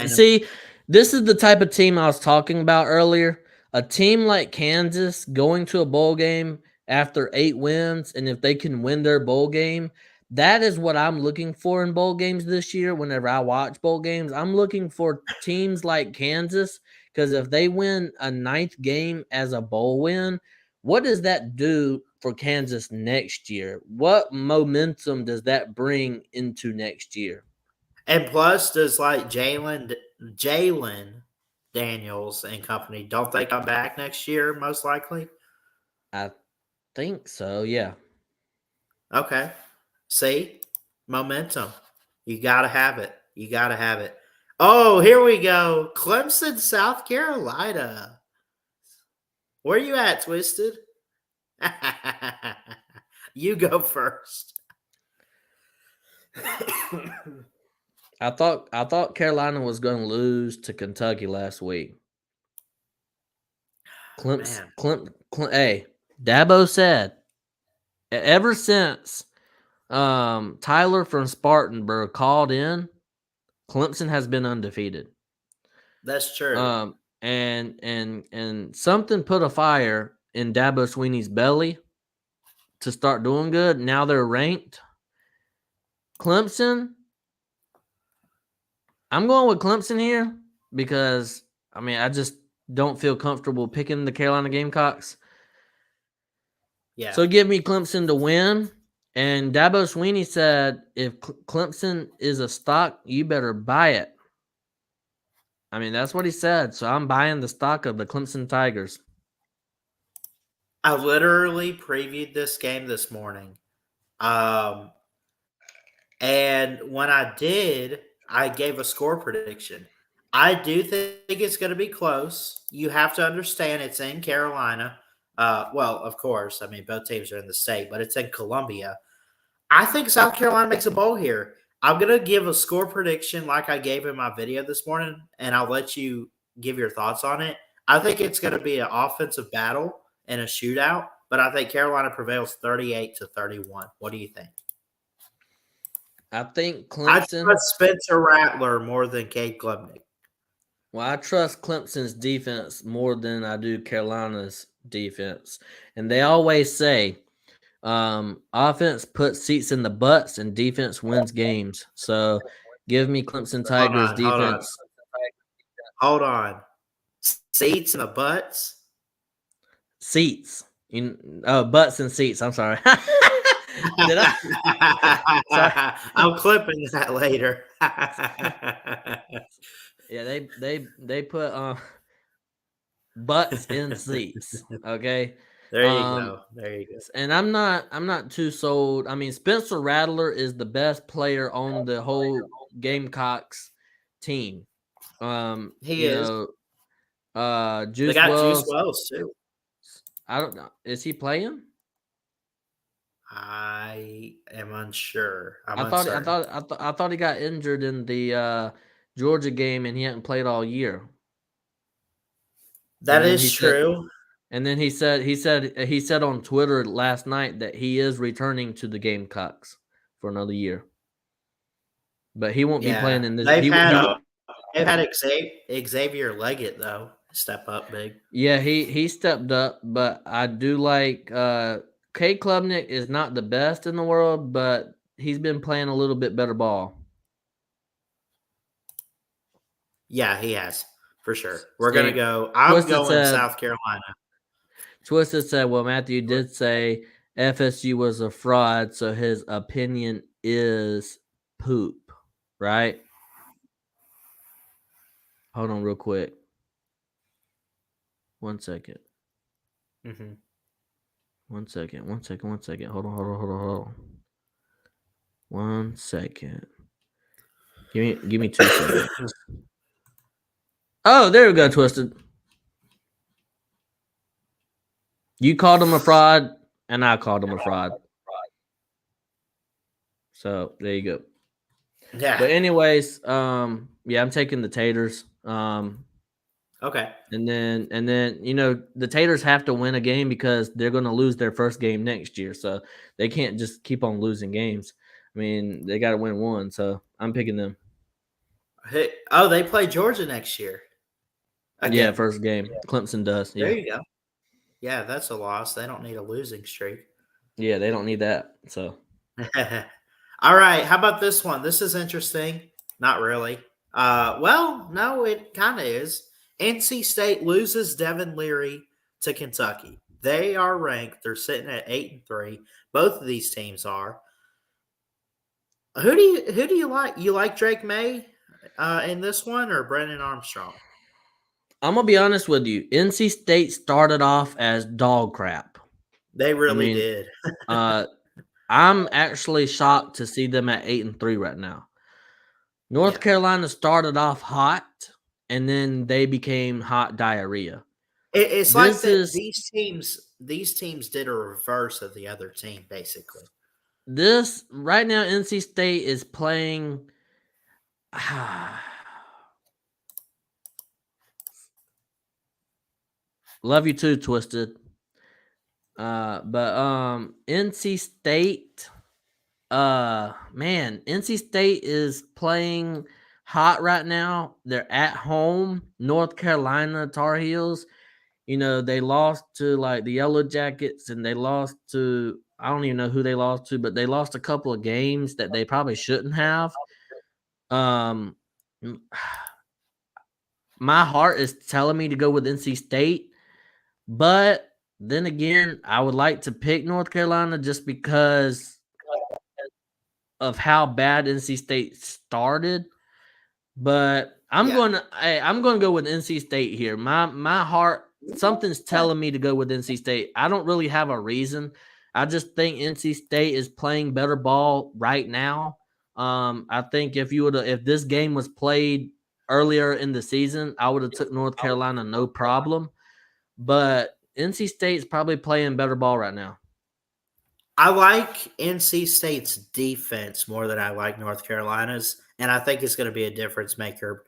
B: is the type of team I was talking about earlier. A team like Kansas going to a bowl game after 8 wins, and if they can win their bowl game, that is what I'm looking for in bowl games this year. Whenever I watch bowl games, I'm looking for teams like Kansas, because if they win a ninth game as a bowl win, what does that do for Kansas next year? What momentum does that bring into next year?
A: And plus, does like Jalen Daniels and company, don't they come back next year, most likely?
B: I think so, yeah.
A: Okay. See? Momentum. You got to have it. You got to have it. Oh, here we go. Clemson, South Carolina. Where you at, Twisted? You go first.
B: I thought Carolina was going to lose to Kentucky last week. Hey, Dabo said ever since Tyler from Spartanburg called in, Clemson has been undefeated.
A: That's true.
B: And something put a fire in Dabo Sweeney's belly to start doing good. Now they're ranked. Clemson, I'm going with Clemson here because I just don't feel comfortable picking the Carolina Gamecocks.
A: Yeah.
B: So give me Clemson to win. And Dabo Sweeney said, if Clemson is a stock, you better buy it. That's what he said. So I'm buying the stock of the Clemson Tigers.
A: I literally previewed this game this morning. And when I did, I gave a score prediction. I do think it's going to be close. You have to understand it's in Carolina. Well, of course, both teams are in the state, but it's in Columbia. I think South Carolina makes a bowl here. I'm going to give a score prediction like I gave in my video this morning, and I'll let you give your thoughts on it. I think it's going to be an offensive battle and a shootout, but I think Carolina prevails 38-31. What do you think?
B: I think
A: I
B: Clemson.
A: trust Spencer Rattler more than Cade Klubnik.
B: Well, I trust Clemson's defense more than I do Carolina's defense. And they always say offense puts seats in the butts and defense wins games. So give me Clemson
A: Hold
B: Tigers
A: on, hold on,
B: defense.
A: hold on. Seats in the butts.
B: Seats. Butts and seats. I'm sorry. Did I? Sorry.
A: I'm clipping that later.
B: Yeah, they put butts in seats. Okay.
A: There you
B: Um
A: go. There you go.
B: and I'm not too sold. I mean, Spencer Rattler is the best player on the whole Gamecocks team.
A: He
B: You
A: is.
B: know,
A: They
B: Juice
A: got Juice
B: Wells,
A: Wells too.
B: I don't know. Is he playing?
A: I am unsure. I'm
B: I thought I
A: uncertain.
B: thought I thought I thought he got injured in the Georgia game and he hadn't played all year. And
A: That
B: then
A: is true.
B: he said on Twitter last night that he is returning to the Gamecocks for another year. But he won't be
A: Yeah,
B: playing in this.
A: they've had
B: He
A: they've had Xavier Leggett though step up big.
B: Yeah, he stepped up, but I do like K Klubnik is not the best in the world, but he's been playing a little bit better ball.
A: Yeah, he has for sure. We're gonna
B: See,
A: go. I'm
B: Twisted
A: going
B: said
A: South Carolina.
B: well, Matthew did say FSU was a fraud, so his opinion is poop, right? Hold on real quick. 1 second.
A: Mm-hmm.
B: 1 second. 1 second. 1 second. Hold on. 1 second. Give me 2 seconds. Oh, there we go, Twisted. You called him a fraud, and I called him a fraud. So there you go.
A: Yeah.
B: But anyways, yeah, I'm taking the Taters.
A: Okay.
B: And then the Taters have to win a game because they're going to lose their first game next year. So they can't just keep on losing games. I mean, they got to win one. So I'm picking them.
A: Hey, oh, they play Georgia next year
B: Yeah,
A: again.
B: first game. Clemson does.
A: There
B: Yeah.
A: you go. Yeah, that's a loss. They don't need a losing streak.
B: Yeah, they don't need that. So
A: All right. How about this one? This is interesting. Not really. Well, no, it kind of is. NC State loses Devin Leary to Kentucky. They are ranked. They're sitting at 8-3. Both of these teams are. Who do you like? You like Drake May in this one or Brennan Armstrong?
B: I'm going to be honest with you. NC State started off as dog crap.
A: They
B: I
A: really
B: mean,
A: did.
B: uh, I'm actually shocked to see them at 8-3 right now. North
A: Yeah.
B: Carolina started off hot, and then they became hot diarrhea.
A: It's like
B: This
A: that
B: is
A: these teams did a reverse of the other team, basically.
B: this right now. NC State is playing. Love you too, Twisted. But NC State. Man, NC State is playing hot right now. They're at home. North Carolina Tar Heels. They lost to like the Yellow Jackets and they lost to, I don't even know who they lost to, but they lost a couple of games that they probably shouldn't have. Um, my heart is telling me to go with NC State, but then again, I would like to pick North Carolina just because of how bad NC State started. But
A: Yeah.
B: I'm going to go with NC State here. My heart, something's telling me to go with NC State. I don't really have a reason. I just think NC State is playing better ball right now. I think if this game was played earlier in the season, I would have took North Carolina no problem. But NC State's probably playing better ball right now.
A: I like NC State's defense more than I like North Carolina's, and I think it's going to be a difference maker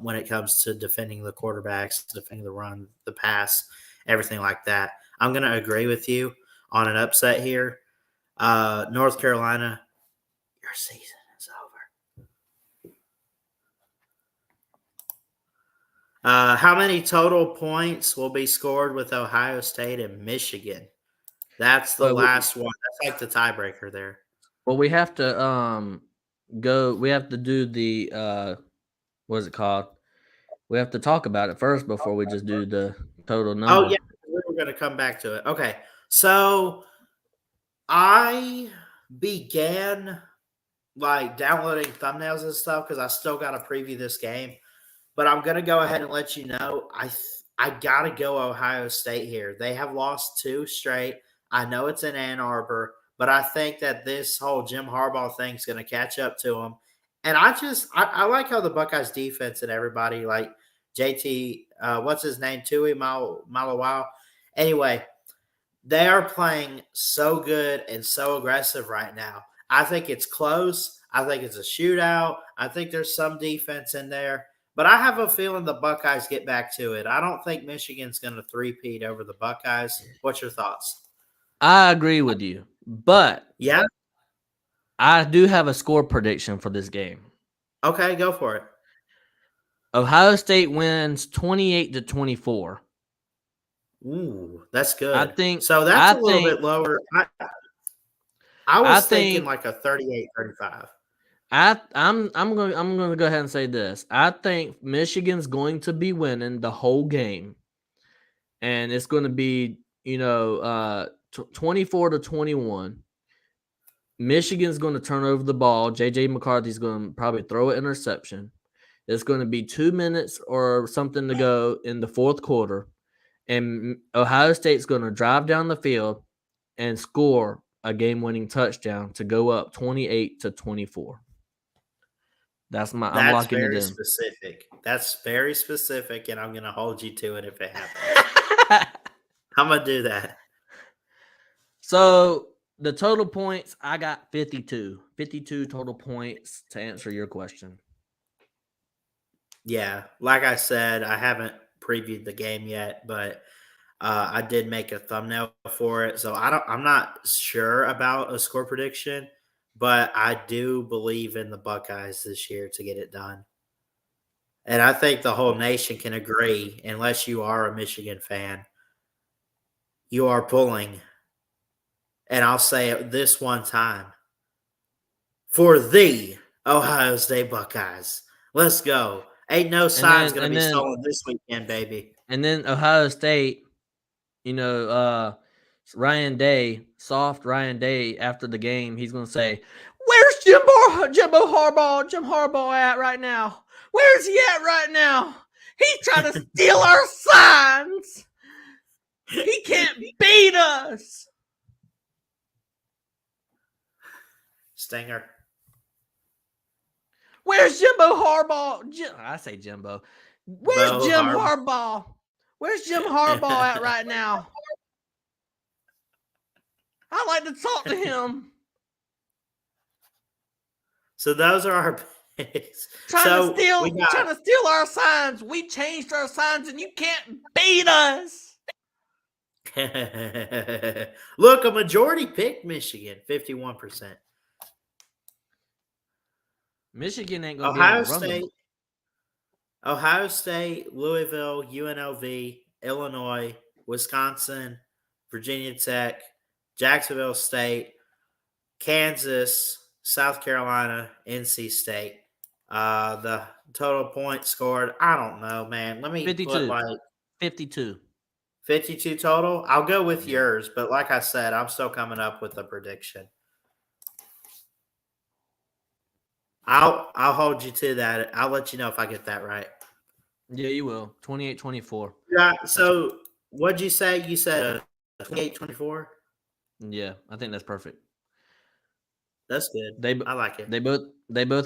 A: when it comes to defending the quarterbacks, defending the run, the pass, everything like that. I'm going to agree with you on an upset here. North Carolina, your season is over. How many total points will be scored with Ohio State and Michigan? That's the
B: Well,
A: last one. That's like the tiebreaker there.
B: well, we have to go. We have to do the what is it called? We have to talk about it first before we just do the total
A: Oh yeah,
B: number.
A: we were going to come back to it. Okay, so I began like downloading thumbnails and stuff because I still got to preview this game. But I'm gonna go ahead and let you know I gotta go Ohio State here. They have lost two straight. I know it's in Ann Arbor, but I think that this whole Jim Harbaugh thing is gonna catch up to them. And I like how the Buckeyes defense and everybody like JT, what's his name, Tui Malawau. Anyway, they are playing so good and so aggressive right now. I think it's close. I think it's a shootout. I think there's some defense in there. But I have a feeling the Buckeyes get back to it. I don't think Michigan's going to three-peat over the Buckeyes. What's your thoughts?
B: I agree with you, but
A: Yeah?
B: I do have a score prediction for this game.
A: Okay, go for it.
B: Ohio State wins 28-24.
A: Ooh, that's
B: I
A: good.
B: think
A: So that's
B: I
A: a little bit
B: think
A: lower. I
B: I
A: was thinking
B: think
A: like a 38-35.
B: I'm gonna go ahead and say this. I think Michigan's going to be winning the whole game, and it's going to be 24-21. Michigan's going to turn over the ball. JJ McCarthy's going to probably throw an interception. It's going to be 2 minutes or something to go in the fourth quarter, and Ohio State's going to drive down the field and score a game-winning touchdown to go up 28-24. I'm
A: That's
B: locking it
A: very
B: in.
A: specific. That's very specific, and I'm going to hold you to it if it happens. I'm going to do that.
B: So the total points, I got 52. 52 total points to answer your question.
A: Yeah, like I said, I haven't previewed the game yet, but I did make a thumbnail for it. So I'm not sure about a score prediction, but I do believe in the Buckeyes this year to get it done. And I think the whole nation can agree, unless you are a Michigan fan, you are pulling. And I'll say it this one time for the Ohio State Buckeyes. Let's go. Ain't no
B: And
A: signs
B: then
A: going to
B: and
A: be
B: then
A: stolen this weekend, baby.
B: and then Ohio State, you know, uh soft Ryan Day after the game, he's gonna say, "Where's Jim Harbaugh at right now? Where's he at right now? He's trying to steal our signs. He can't beat us."
A: Stinger.
B: Where's Jimbo Harbaugh? I say Jimbo. Where's
A: Bo
B: Jim
A: Harbaugh.
B: Harbaugh? Where's Jim Harbaugh at right now? I'd like to talk to him.
A: So those are our picks.
B: Trying to steal our signs. We changed our signs and you can't beat us.
A: Look, a majority picked Michigan, 51%.
B: Michigan ain't gonna be able to run the ball.
A: Ohio State, Louisville, UNLV, Illinois, Wisconsin, Virginia Tech, Jacksonville State, Kansas, South Carolina, NC State. The total points scored, I don't know, man. Let me put
B: 52.
A: like
B: 52.
A: 52 total. I'll go with
B: Yeah.
A: yours, but like I said, I'm still coming up with a prediction. I'll hold you to that. I'll let you know if I get that right.
B: Yeah, you will. 28-24.
A: Yeah. So what'd you say? You said 28-24?
B: Yeah, I think that's perfect.
A: That's good.
B: They
A: I like it.
B: they both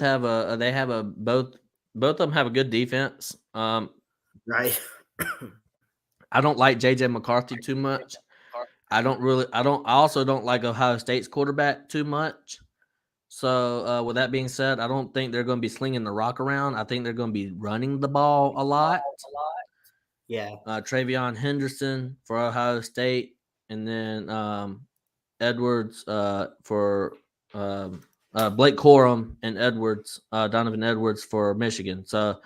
B: have both of them have a good defense.
A: Right.
B: I don't like JJ McCarthy too much. I also don't like Ohio State's quarterback too much. So with that being said, I don't think they're going to be slinging the rock around. I think they're going to be running the ball a lot.
A: Yeah.
B: Travion Henderson for Ohio State, and then Edwards for Blake Corum and Donovan Edwards for Michigan. So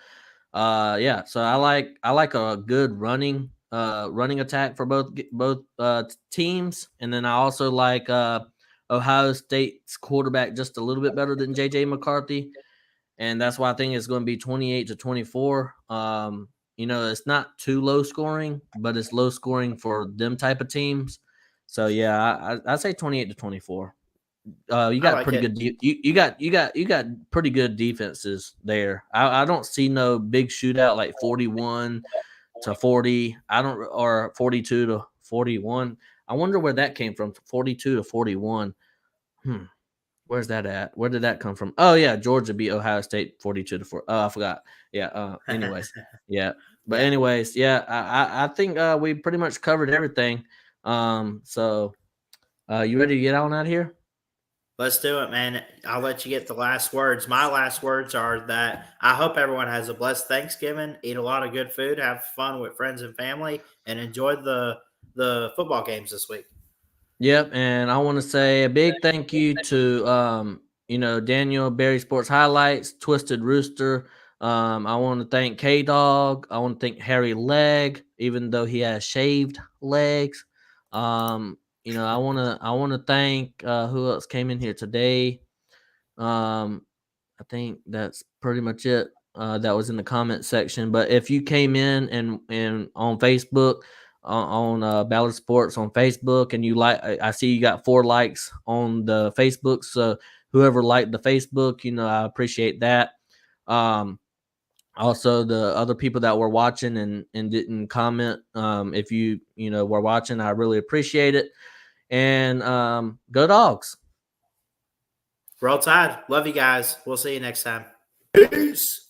B: Yeah, so I like a good running attack for both teams, and then I also like Ohio State's quarterback just a little bit better than JJ McCarthy, and that's why I think it's going to be 28-24. It's not too low scoring, but it's low scoring for them type of teams. So yeah, I say 28-24. You
A: I
B: got
A: like
B: pretty
A: it.
B: good. You got pretty good defenses there. I don't see no big shootout like 41-40. I don't or 42-41. I wonder where that came from. 42-41. Hmm. Where's that at? Where did that come from? Oh yeah, Georgia beat Ohio State 42-4. Oh, I forgot. Yeah. Anyways, yeah. But
A: Yeah.
B: anyways, yeah. I think we pretty much covered everything. So you ready to get on out of here?
A: Let's do it, man. I'll let you get the last words. My last words are that I hope everyone has a blessed Thanksgiving, eat a lot of good food, have fun with friends and family, and enjoy the football games this week.
B: Yep, and I want to say a big thank you to Daniel Barry Sports Highlights, Twisted Rooster. I want to thank K Dog. I want to thank Harry Leg, even though he has shaved legs. I want to thank who else came in here today. Um, I think that's pretty much it. That was in the comment section. But if you came in and on Facebook, on Ballard Sports on Facebook, and you like, I see you got 4 likes on the Facebook. So whoever liked the Facebook, I appreciate that. Um, Also, the other people that were watching and didn't comment, if you were watching, I really appreciate it. And go Dogs.
A: Roll Tide. Love you guys. We'll see you next time. Peace.